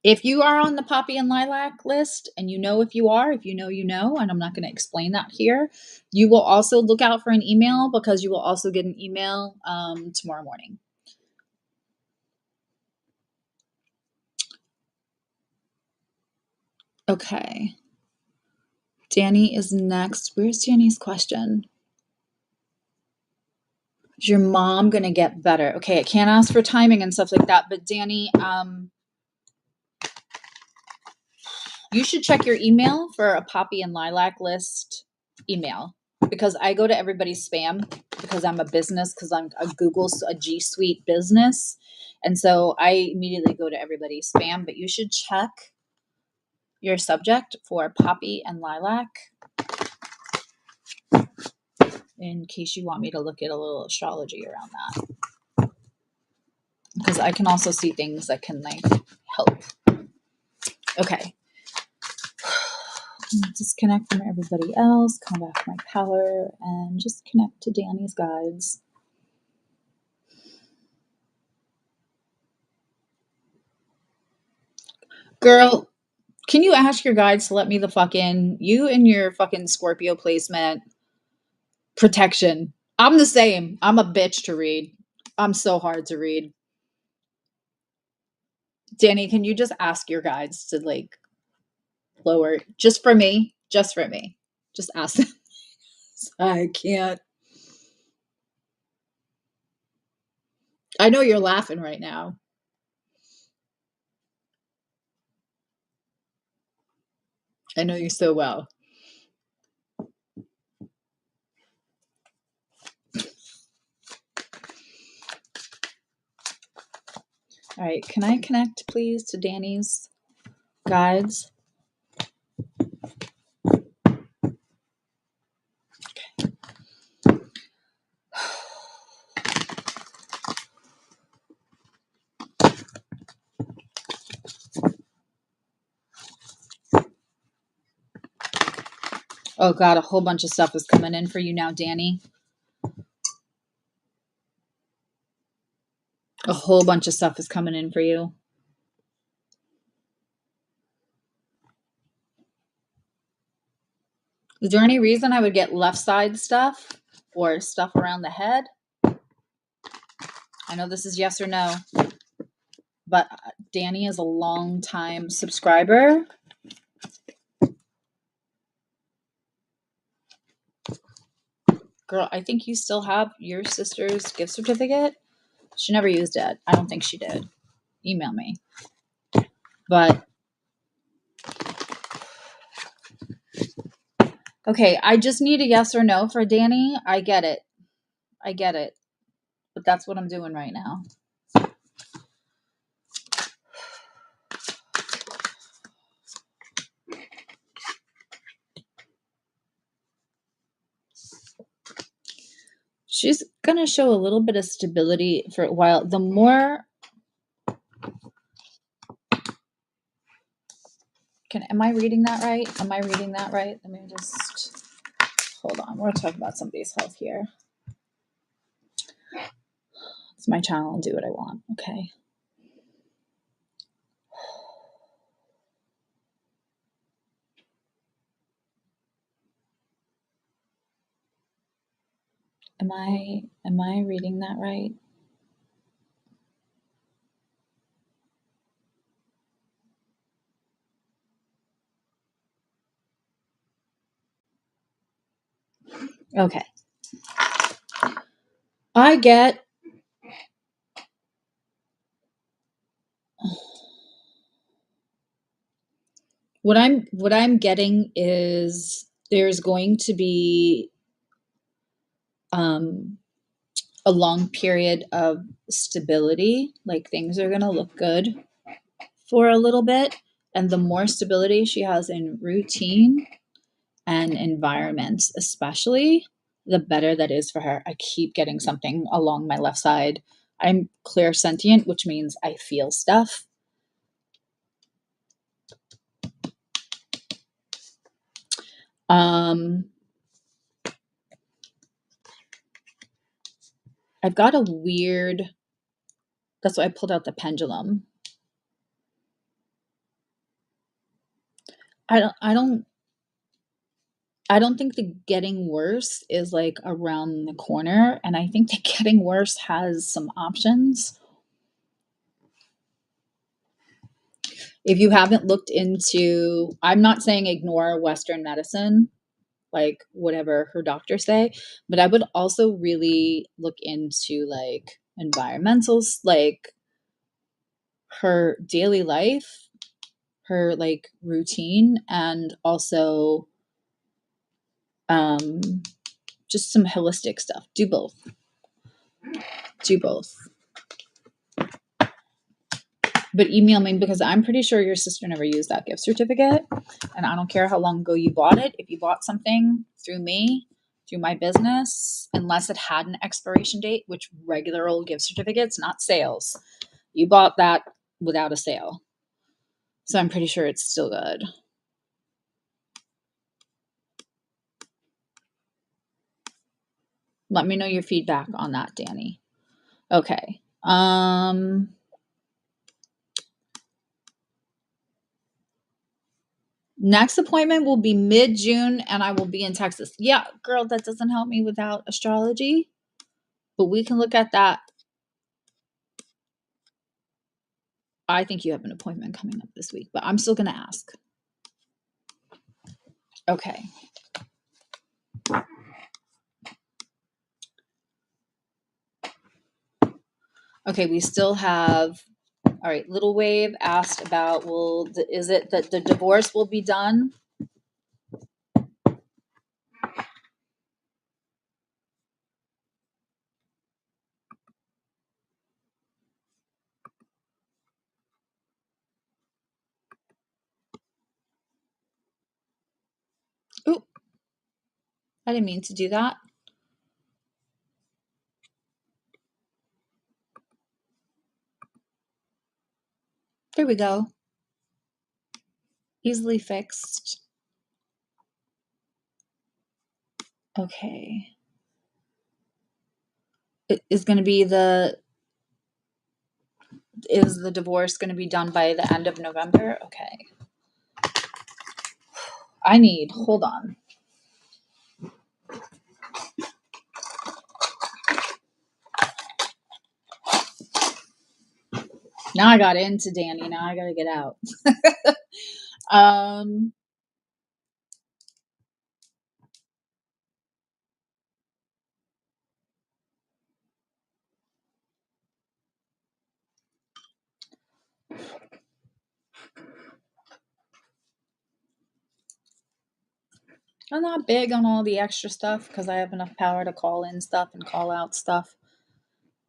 If you are on the Poppy and Lilac list, and you know if you are, if you know, you know, and I'm not going to explain that here, you will also look out for an email, because you will also get an email tomorrow morning. Okay. Danny is next. Where's Danny's question? Is your mom going to get better? Okay, I can't ask for timing and stuff like that, but Danny, you should check your email for a Poppy and Lilac list email, because I go to everybody's spam, because I'm a business, because I'm a G Suite business. And so I immediately go to everybody's spam, but you should check your subject for Poppy and Lilac in case you want me to look at a little astrology around that, because I can also see things that can like help. Okay. Disconnect from everybody else, come back to my power, and just connect to Danny's guides. Girl, can you ask your guides to let me the fuck in? You and your fucking Scorpio placement protection. I'm the same. I'm a bitch to read. I'm so hard to read. Danny, can you just ask your guides to like lower, just for me? Just for me. Just ask them. I can't. I know you're laughing right now. I know you so well. All right, can I connect, please, to Danny's guides? Oh God, a whole bunch of stuff is coming in for you now, Danny. A whole bunch of stuff is coming in for you. Is there any reason I would get left side stuff or stuff around the head? I know this is yes or no, but Danny is a long time subscriber. Girl, I think you still have your sister's gift certificate. She never used it. I don't think she did. Email me. But okay, I just need a yes or no for Danny. I get it. But that's what I'm doing right now. She's going to show a little bit of stability for a while. The more... Am I reading that right? Let me just... Hold on. We're talking about somebody's health here. It's my channel. I'll do what I want. Okay. Am I reading that right? Okay. I get... What I'm getting is there's going to be a long period of stability. Like things are going to look good for a little bit. And the more stability she has in routine and environments, especially, the better that is for her. I keep getting something along my left side. I'm clairsentient, which means I feel stuff. I've got a weird, that's why I pulled out the pendulum. I don't think the getting worse is like around the corner, and I think the getting worse has some options. If you haven't looked into, I'm not saying ignore Western medicine, like whatever her doctors say, but I would also really look into like environmentals, like her daily life, her like routine, and also just some holistic stuff. Do both. But email me, because I'm pretty sure your sister never used that gift certificate, and I don't care how long ago you bought it. If you bought something through me, through my business, unless it had an expiration date, which regular old gift certificates, not sales, you bought that without a sale. So I'm pretty sure it's still good. Let me know your feedback on that, Danny. Okay. Next appointment will be mid-June, and I will be in Texas. Yeah, girl, that doesn't help me without astrology, but we can look at that. I think you have an appointment coming up this week, but I'm still going to ask. Okay. Okay, we still have, all right, Little Wave asked about, is it that the divorce will be done? Ooh, I didn't mean to do that. There we go. Easily fixed. Okay. Is the divorce going to be done by the end of November? Okay. Hold on. Now I got into Danny. Now I got to get out. I'm not big on all the extra stuff because I have enough power to call in stuff and call out stuff.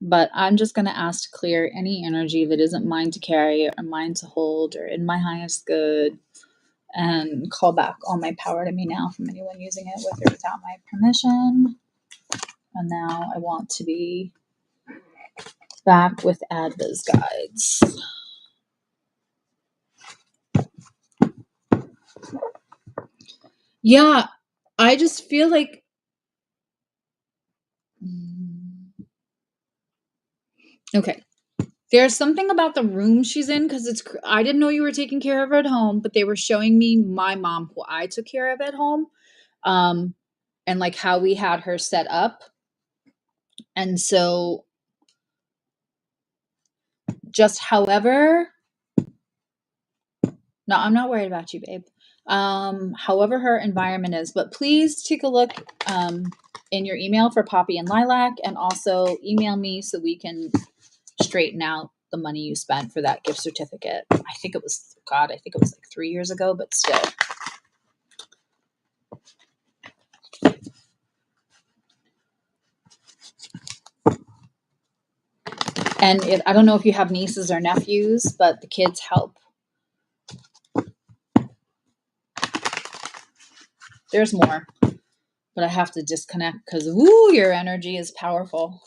But I'm just going to ask to clear any energy that isn't mine to carry or mine to hold or in my highest good, and call back all my power to me now from anyone using it with or without my permission. And now I want to be back with Adva's guides. Yeah, I just feel like okay. There's something about the room she's in, because I didn't know you were taking care of her at home, but they were showing me my mom, who I took care of at home, and like how we had her set up. And so just however, no, I'm not worried about you, babe. However her environment is, but please take a look in your email for Poppy and Lilac, and also email me so we can straighten out the money you spent for that gift certificate. I think it was like 3 years ago, but still. And I don't know if you have nieces or nephews, but the kids help There's more, but I have to disconnect because, woo, your energy is powerful.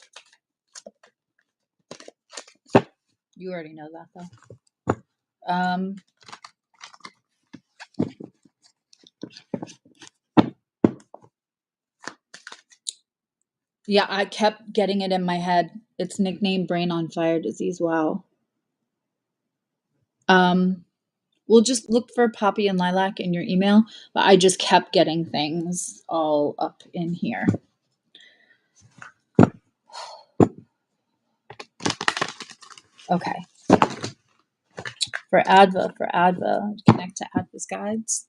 You already know that, though. Yeah, I kept getting it in my head. It's nicknamed brain on fire disease. Wow. We'll just look for poppy and lilac in your email, but I just kept getting things all up in here. Okay. For Adva, connect to Adva's guides.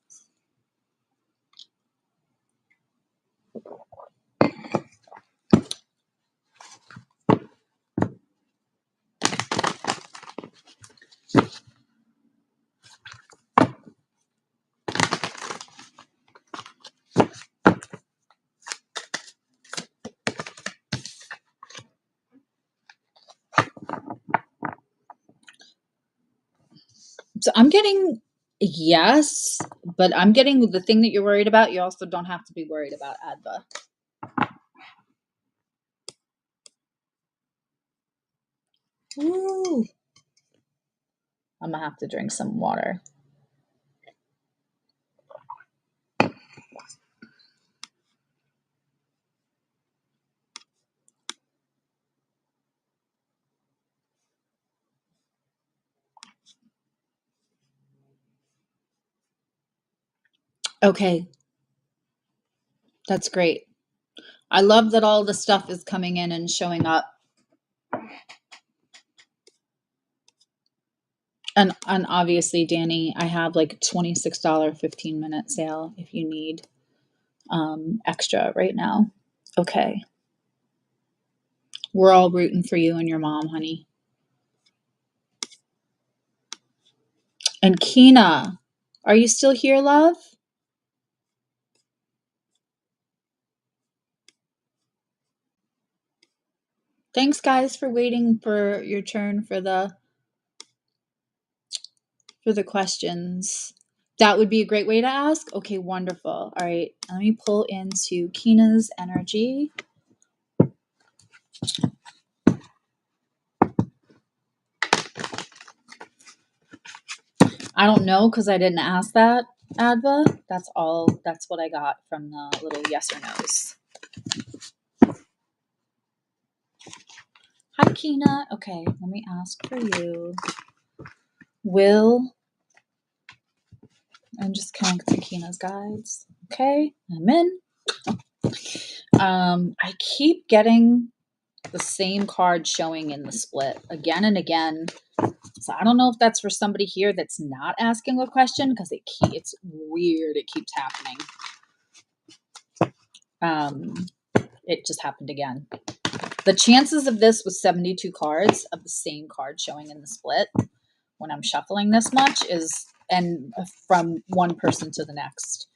So I'm getting yes, but I'm getting the thing that you're worried about. You also don't have to be worried about Adva. Ooh. I'm gonna have to drink some water. Okay. That's great. I love that all the stuff is coming in and showing up. And obviously, Danny, I have like a $26 15-minute sale if you need extra right now. Okay. We're all rooting for you and your mom, honey. And Kina, are you still here, love? Thanks, guys, for waiting for your turn for the questions. That would be a great way to ask. Okay, wonderful. All right, let me pull into Kina's energy. I don't know because I didn't ask that, Adva. That's all. That's what I got from the little yes or no's. Hi, Kina. Okay, let me ask for you. And just connect to Kina's guides. Okay, I'm in. I keep getting the same card showing in the split again and again. So I don't know if that's for somebody here that's not asking a question because it's weird. It keeps happening. It just happened again. The chances of this with 72 cards of the same card showing in the split when I'm shuffling this much is, and from one person to the next.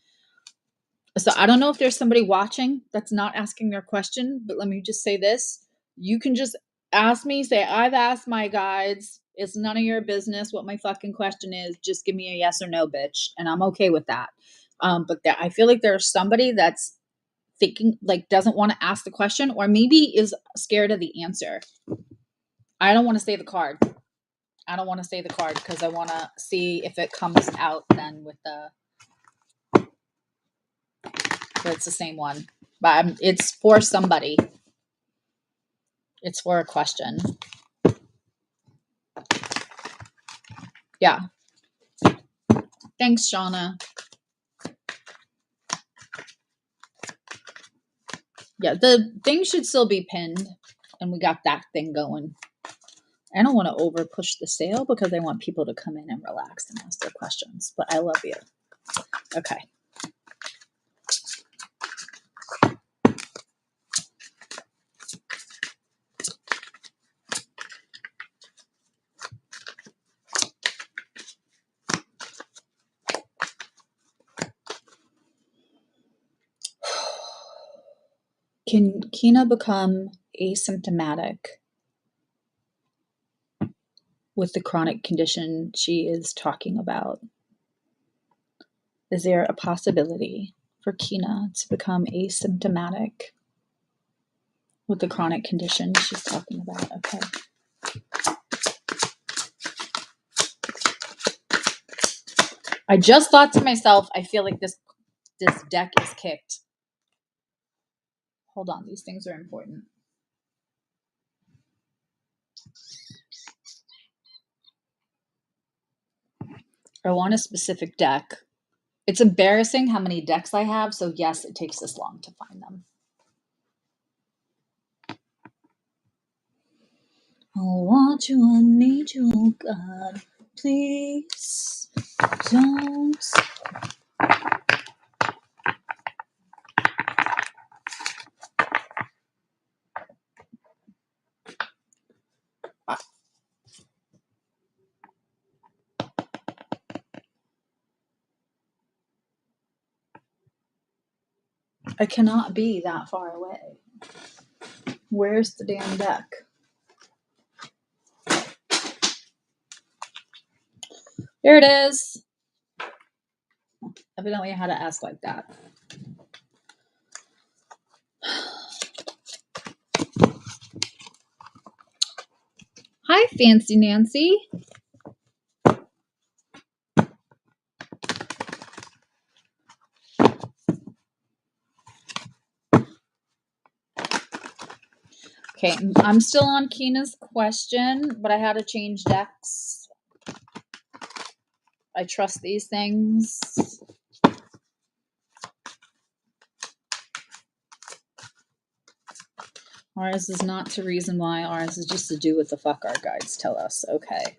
So I don't know if there's somebody watching that's not asking their question, but let me just say this. You can just ask me, say, I've asked my guides. It's none of your business what my fucking question is. Just give me a yes or no, bitch. And I'm okay with that. But I feel like there's somebody that's thinking, like, doesn't want to ask the question or maybe is scared of the answer. I don't want to say the card. I don't want to say the card because I want to see if it comes out then with the... But it's the same one. But it's for somebody. It's for a question. Yeah. Thanks, Shauna. Yeah, the thing should still be pinned. And we got that thing going. I don't want to over push the sale because I want people to come in and relax and ask their questions. But I love you. Okay. Can Kina become asymptomatic with the chronic condition she is talking about? Is there a possibility for Kina to become asymptomatic with the chronic condition she's talking about. Okay. I just thought to myself, I feel like this deck is kicked. Hold on, these things are important. I want a specific deck. It's embarrassing how many decks I have, so yes, it takes this long to find them. I want you, I need you, oh God. Please don't. I cannot be that far away. Where's the damn deck? Here it is. Evidently I had to ask like that. Hi, Fancy Nancy. Okay, I'm still on Kina's question, but I had to change decks. I trust these things. Ours is not to reason why. Ours is just to do what the fuck our guides tell us. Okay,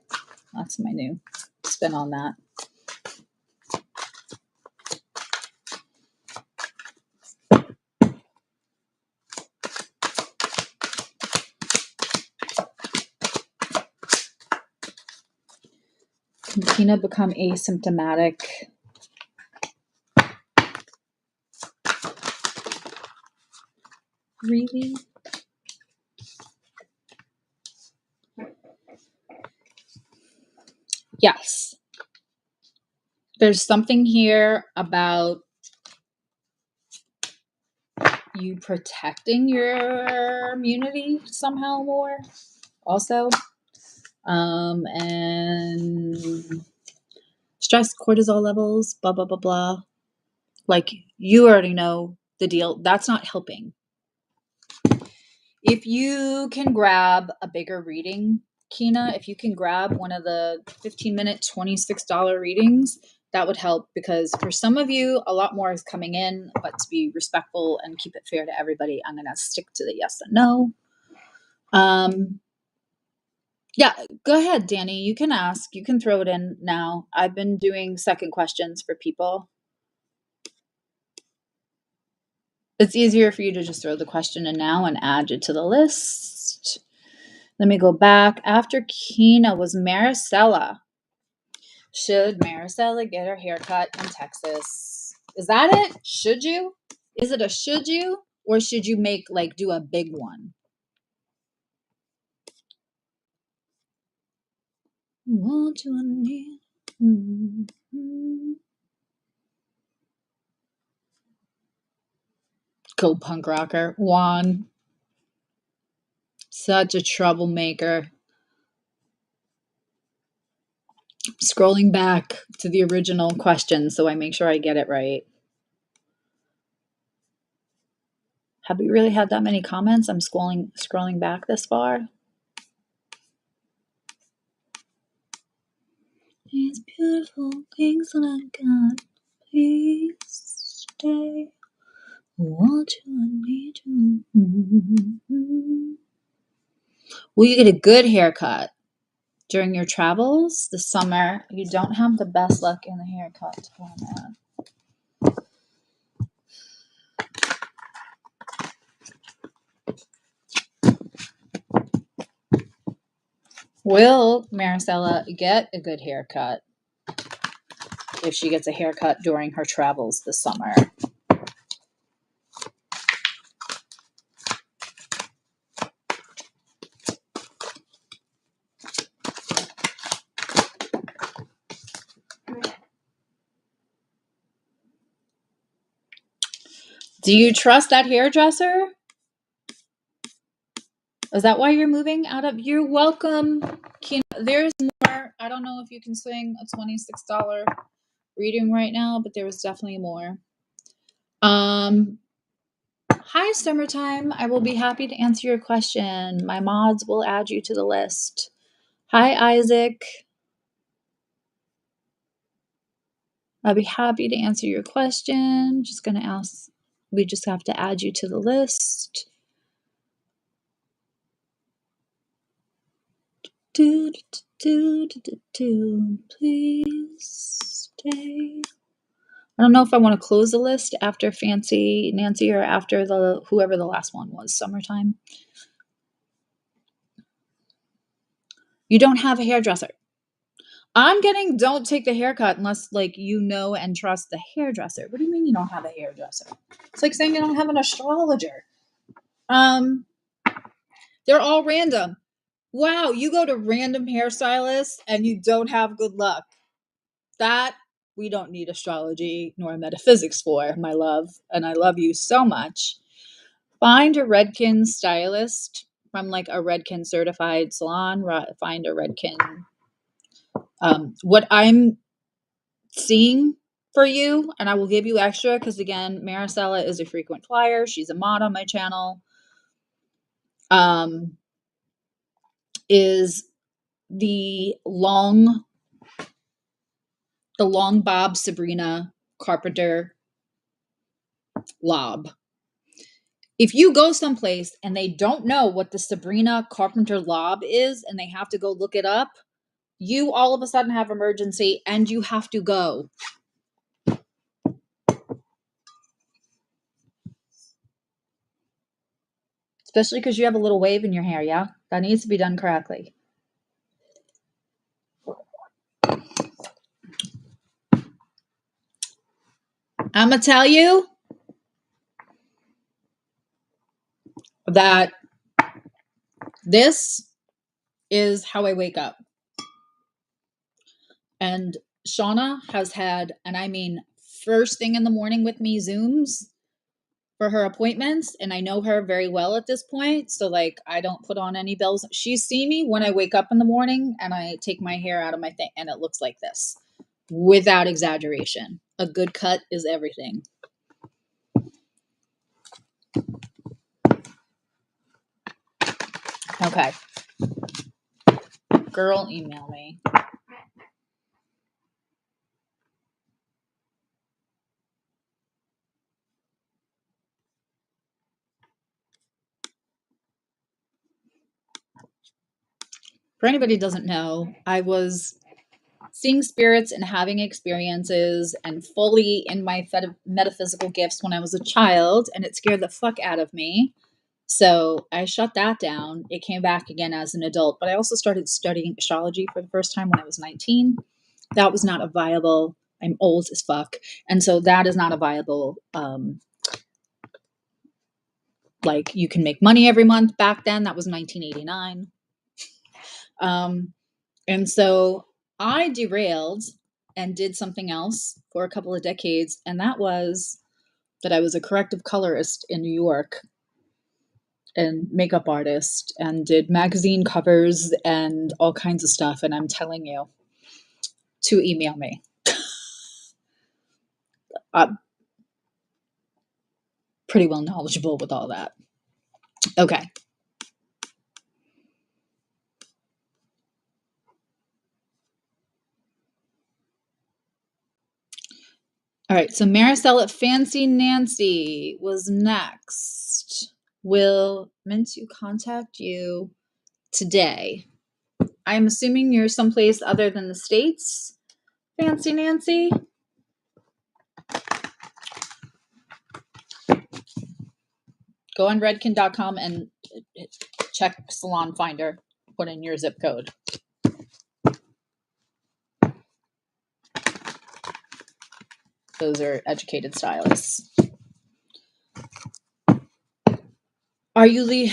that's my new spin on that. Can Kina become asymptomatic? Really? Yes. There's something here about you protecting your immunity somehow more also. And stress, cortisol levels, blah, blah, blah, blah. Like, you already know the deal. That's not helping. If you can grab a bigger reading, Kina, if you can grab one of the 15-minute, $26 readings, that would help, because for some of you, a lot more is coming in, but to be respectful and keep it fair to everybody, I'm going to stick to the yes and no. Yeah, go ahead, Danny. You can ask. You can throw it in now. I've been doing second questions for people. It's easier for you to just throw the question in now and add it to the list. Let me go back. After Kina was Maricela. Should Maricela get her haircut in Texas? Is that it? Should you? Is it a should you? Or should you do a big one? Want you, I need. Go punk rocker. Juan. Such a troublemaker. Scrolling back to the original question so I make sure I get it right. Have we really had that many comments? I'm scrolling back this far. These beautiful things that I got, please stay. I want you, I need you. Will you get a good haircut during your travels this summer? You don't have the best luck in the haircut, man. Will Maricela get a good haircut if she gets a haircut during her travels this summer? Do you trust that hairdresser? Is that why you're moving out of? You're welcome. There's more. I don't know if you can swing a $26 reading right now, but there was definitely more. Hi, Summertime. I will be happy to answer your question. My mods will add you to the list. Hi, Isaac. I'll be happy to answer your question. Just going to ask, we just have to add you to the list. Please stay. I don't know if I want to close the list after Fancy Nancy or after whoever the last one was, Summertime. You don't have a hairdresser. I'm getting don't take the haircut unless like you know and trust the hairdresser. What do you mean you don't have a hairdresser? It's like saying you don't have an astrologer. They're all random. Wow, you go to random hairstylists and you don't have good luck. That we don't need astrology nor metaphysics for, my love. And I love you so much. Find a Redken stylist from like a Redken certified salon. Find a Redken. What I'm seeing for you, and I will give you extra because again, Maricela is a frequent flyer. She's a mod on my channel. Is the long Bob Sabrina Carpenter lob. If you go someplace and they don't know what the Sabrina Carpenter lob is and they have to go look it up, you all of a sudden have emergency and you have to go. Especially because you have a little wave in your hair, yeah? That needs to be done correctly. I'm going to tell you that this is how I wake up. And Shauna has had, and I mean first thing in the morning with me, Zooms for her appointments. And I know her very well at this point. So like, I don't put on any bells. She's seen me when I wake up in the morning and I take my hair out of my thing and it looks like this without exaggeration. A good cut is everything. Okay. Girl, email me. For anybody who doesn't know, I was seeing spirits and having experiences and fully in my metaphysical gifts when I was a child, and it scared the fuck out of me. So I shut that down. It came back again as an adult, but I also started studying astrology for the first time when I was 19. That was not a viable, I'm old as fuck. And so that is not a viable, like you can make money every month back then. That was 1989. And so I derailed and did something else for a couple of decades. And that was that I was a corrective colorist in New York and makeup artist and did magazine covers and all kinds of stuff. And I'm telling you to email me. I'm pretty well knowledgeable with all that. Okay. All right. So Maricela Fancy Nancy was next. Will Mintu contact you today? I'm assuming you're someplace other than the States, Fancy Nancy. Go on redken.com and check Salon Finder. Put in your zip code. Those are educated stylists. Are you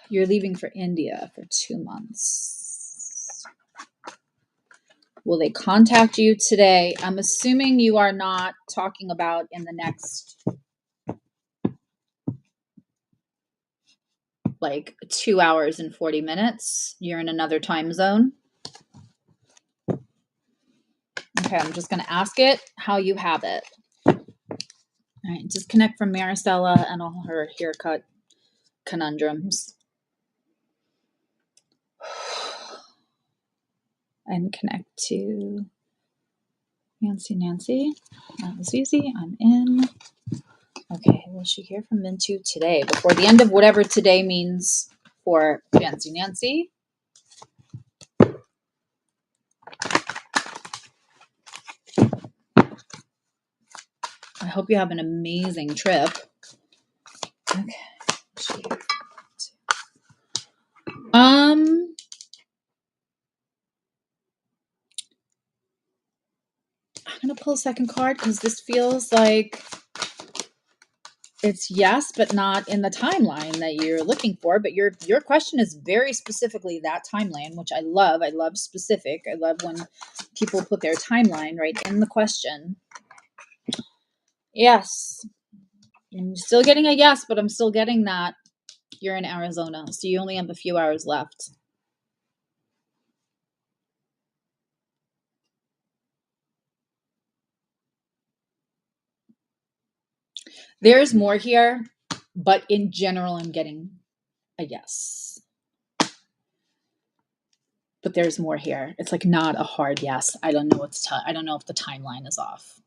you're leaving for India for 2 months? Will they contact you today? I'm assuming you are not talking about in the next like 2 hours and 40 minutes. You're in another time zone. Okay, I'm just going to ask it how you have it. All right, disconnect from Maricela and all her haircut conundrums. And connect to Nancy. That was easy. I'm in. Okay, will she hear from Mintu today? Before the end of whatever today means for Nancy. I hope you have an amazing trip. Okay. I'm going to pull a second card because this feels like it's yes, but not in the timeline that you're looking for. But your question is very specifically that timeline, which I love. I love specific. I love when people put their timeline right in the question. Yes. I'm still getting a yes, but I'm still getting that you're in Arizona. So you only have a few hours left. There's more here, but in general, I'm getting a yes. But there's more here. It's like not a hard yes. I don't know I don't know if the timeline is off.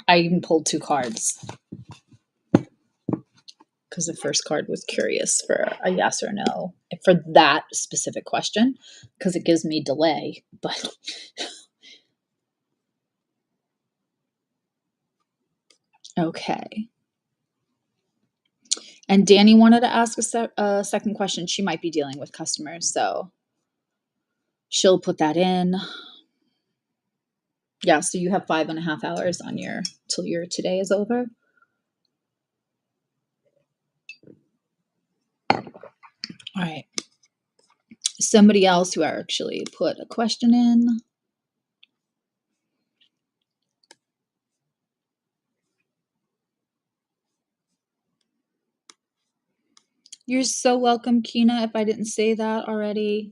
I even pulled 2 cards because the first card was curious for a yes or no for that specific question because it gives me delay. But okay. And Danny wanted to ask a second question. She might be dealing with customers, so she'll put that in. Yeah, so you have 5.5 hours on till your today is over. All right. Somebody else who actually put a question in. You're so welcome, Kina, if I didn't say that already.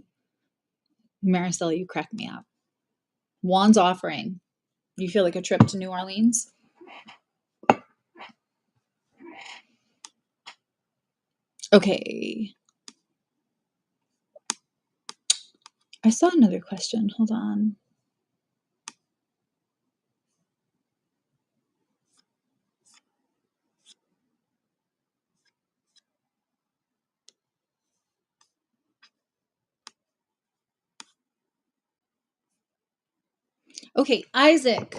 Maricela, you cracked me up. Juan's offering. You feel like a trip to New Orleans? Okay. I saw another question. Hold on. Okay, Isaac.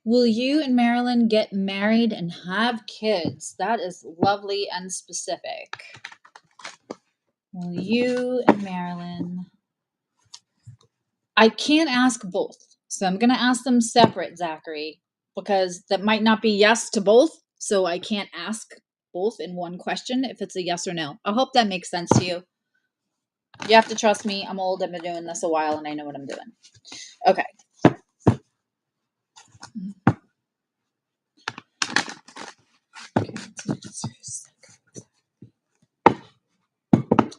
Will you and Marilyn get married and have kids? That is lovely and specific. Will you and Marilyn? I can't ask both. So I'm going to ask them separate, Zachary, because that might not be yes to both. So I can't ask both in one question if it's a yes or no. I hope that makes sense to you. You have to trust me. I'm old. I've been doing this a while and I know what I'm doing. Okay.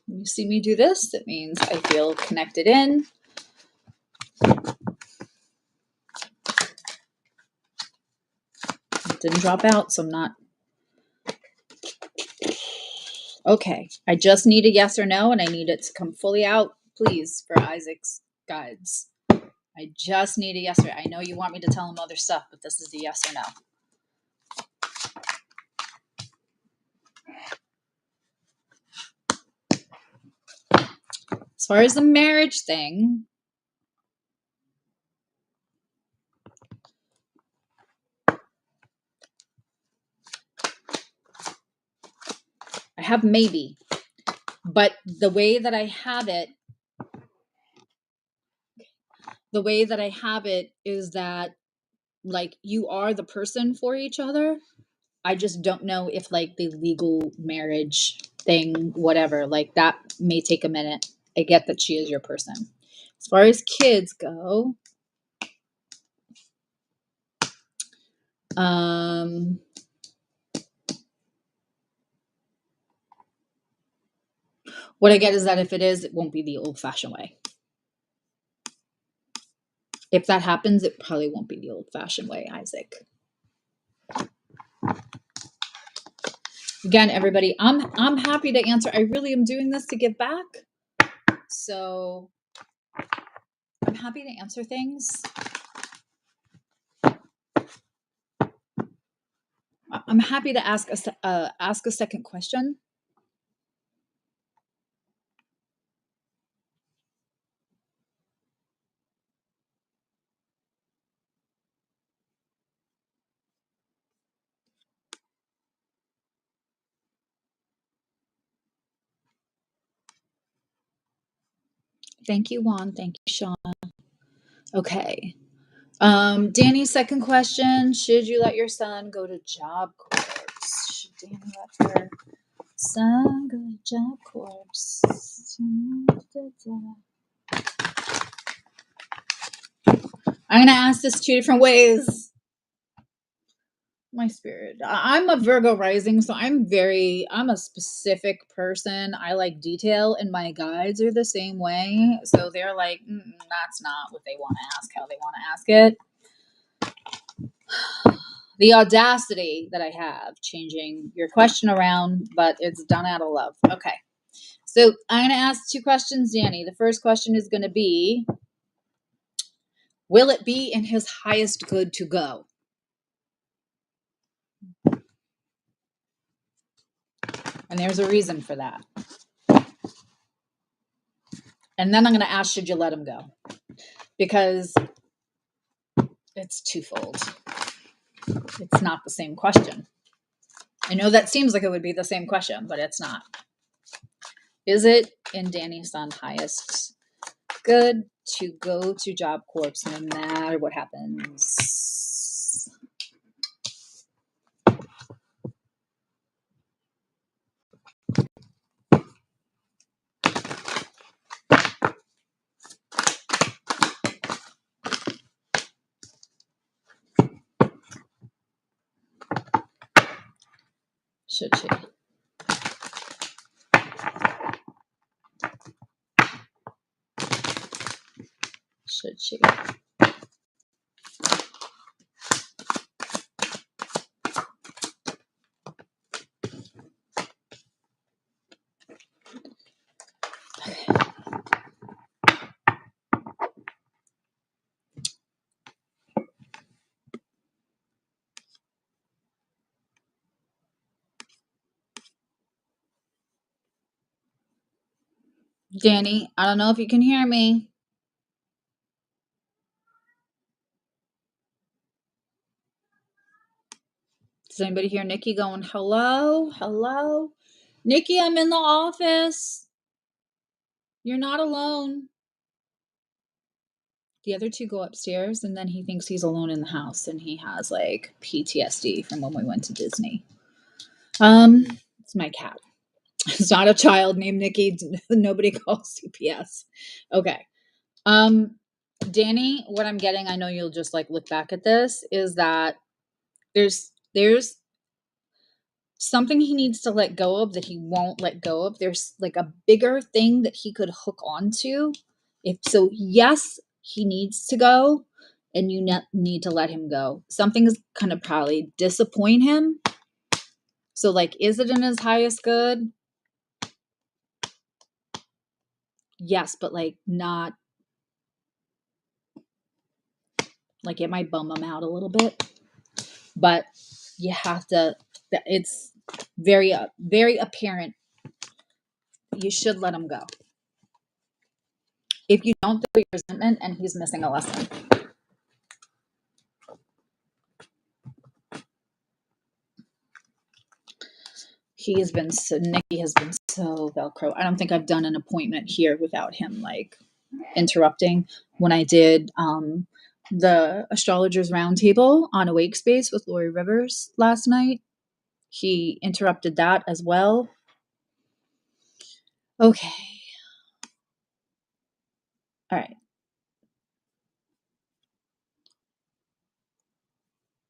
When you see me do this, it means I feel connected in. It didn't drop out, so I'm not. Okay. I just need a yes or no, and I need it to come fully out, please, for Isaac's guides. I just need a yes or no. I know you want me to tell him other stuff, but this is a yes or no. As far as the marriage thing, I have maybe, but the way that I have it is that like you are the person for each other. I just don't know if like the legal marriage thing, whatever, like that may take a minute. I get that she is your person. As far as kids go, What I get is that if it is, it won't be the old-fashioned way. If that happens, it probably won't be the old-fashioned way, Isaac. Again, everybody, I'm happy to answer. I really am doing this to give back. So I'm happy to answer things. I'm happy to ask a second question. Thank you, Juan. Thank you, Sean. Okay. Danny's second question: should you let your son go to Job Corps? Should Danny let her son go to Job Corps? I'm gonna ask this two different ways. My spirit. I'm a Virgo rising, so I'm a specific person. I like detail, and my guides are the same way. So they're like, that's not what they want to ask, how they want to ask it. The audacity that I have changing your question around, but it's done out of love. Okay. So I'm going to ask two questions, Danny. The first question is going to be, will it be in his highest good to go? And there's a reason for that. And then I'm going to ask, should you let him go? Because it's twofold. It's not the same question. I know that seems like it would be the same question, but it's not. Is it in Danny's son highest good to go to Job Corps no matter what happens? Should she? Should she? Danny, I don't know if you can hear me. Does anybody hear Nikki going, hello? Hello? Nikki, I'm in the office. You're not alone. The other two go upstairs, and then he thinks he's alone in the house, and he has like PTSD from when we went to Disney. It's my cat. It's not a child named Nikki. Nobody calls CPS. Okay. Danny, what I'm getting, I know you'll just like look back at this, is that there's something he needs to let go of that he won't let go of. There's like a bigger thing that he could hook onto. Yes, he needs to go, and you need to let him go. Something is going to probably disappoint him. So like, is it in his highest good? Yes, but like not, like it might bum him out a little bit, but you have to, it's very, very apparent. You should let him go. If you don't, there'll be resentment and he's missing a lesson. Nikki has been so Velcro. I don't think I've done an appointment here without him like interrupting. When I did the astrologers roundtable on Awake Space with Lori Rivers last night, he interrupted that as well. Okay. All right.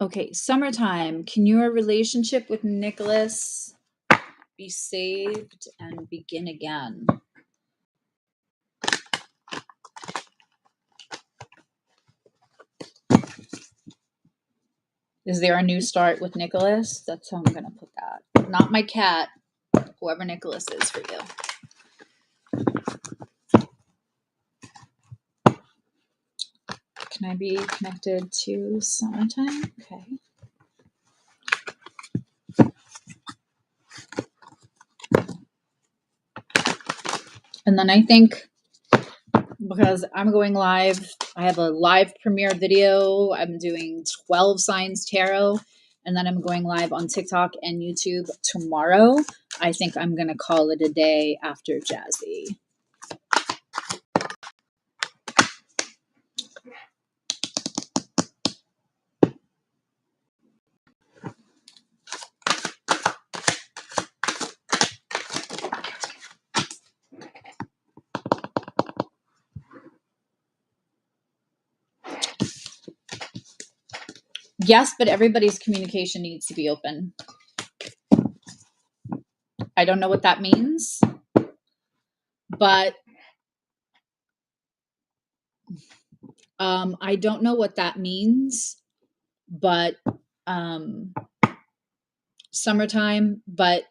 Okay, summertime. Can your relationship with Nicholas be saved, and begin again. Is there a new start with Nicholas? That's how I'm going to put that. Not my cat, whoever Nicholas is for you. Can I be connected to summertime? Okay. And then I think, because I'm going live, I have a live premiere video. I'm doing 12 signs tarot, and then I'm going live on TikTok and YouTube tomorrow. I think I'm going to call it a day after Jazzy. Yes, but everybody's communication needs to be open. I don't know what that means, but I don't know what that means, but summertime, but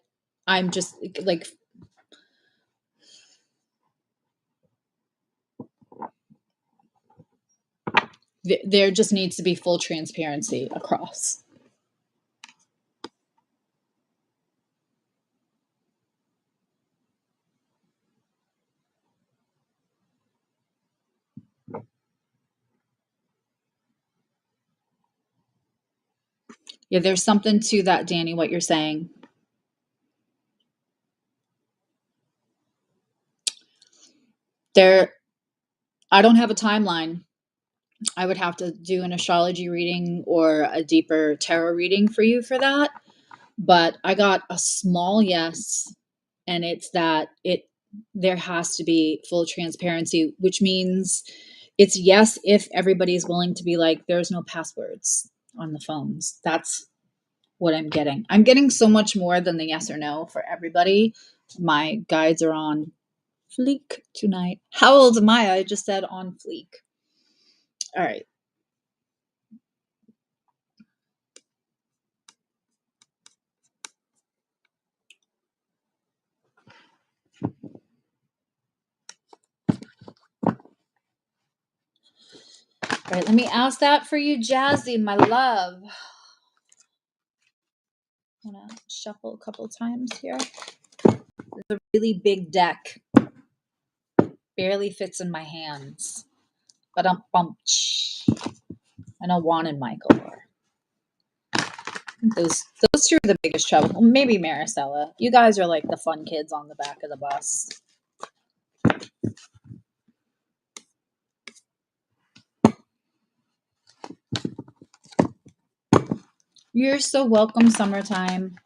I'm just like, there just needs to be full transparency across. Yeah, there's something to that, Danny, what you're saying. I don't have a timeline. I would have to do an astrology reading or a deeper tarot reading for you for that. But I got a small yes, and it's that there has to be full transparency, which means it's yes if everybody's willing to be like, there's no passwords on the phones. That's what I'm getting. I'm getting so much more than the yes or no for everybody. My guides are on fleek tonight. How old am I? I just said on fleek. All right. All right, let me ask that for you, Jazzy, my love. I'm gonna shuffle a couple times here. It's a really big deck. Barely fits in my hands. But I know Juan and Michael are. Those two are the biggest trouble. Well, maybe Maricela. You guys are like the fun kids on the back of the bus. You're so welcome, summertime.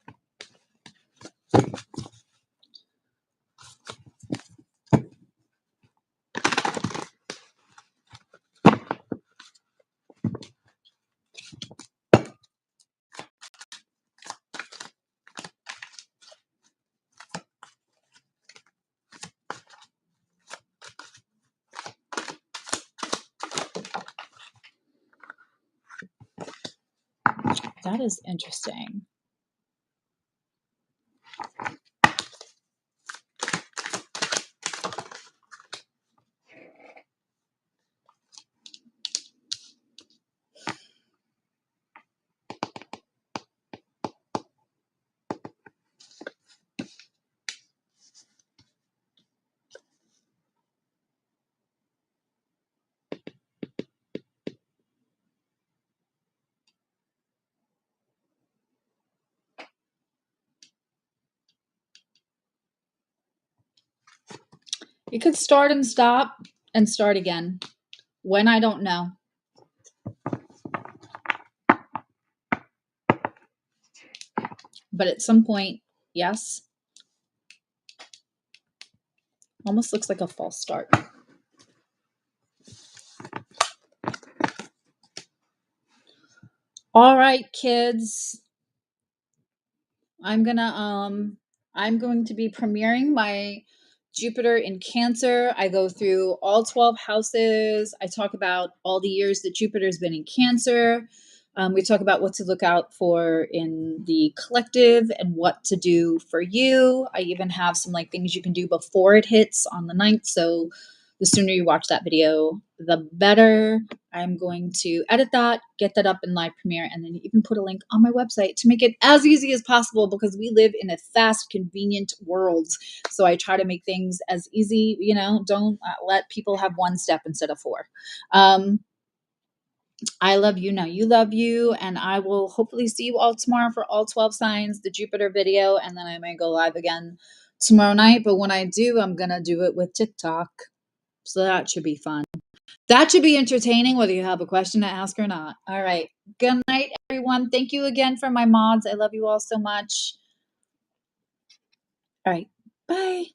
That is interesting. You could start and stop and start again. When, I don't know. But at some point, yes. Almost looks like a false start. All right, kids. I'm gonna I'm going to be premiering my Jupiter in Cancer. I go through all 12 houses. I talk about all the years that Jupiter's been in Cancer. We talk about what to look out for in the collective and what to do for you. I even have some like things you can do before it hits on the 9th. So the sooner you watch that video, the better. I'm going to edit that, get that up in live premiere, and then even put a link on my website to make it as easy as possible because we live in a fast, convenient world. So I try to make things as easy, you know, don't let people have one step instead of four. I love you. Now you love you. And I will hopefully see you all tomorrow for all 12 signs, the Jupiter video. And then I may go live again tomorrow night. But when I do, I'm going to do it with TikTok. So that should be fun. That should be entertaining, whether you have a question to ask or not. All right. Good night, everyone. Thank you again for my mods. I love you all so much. All right. Bye.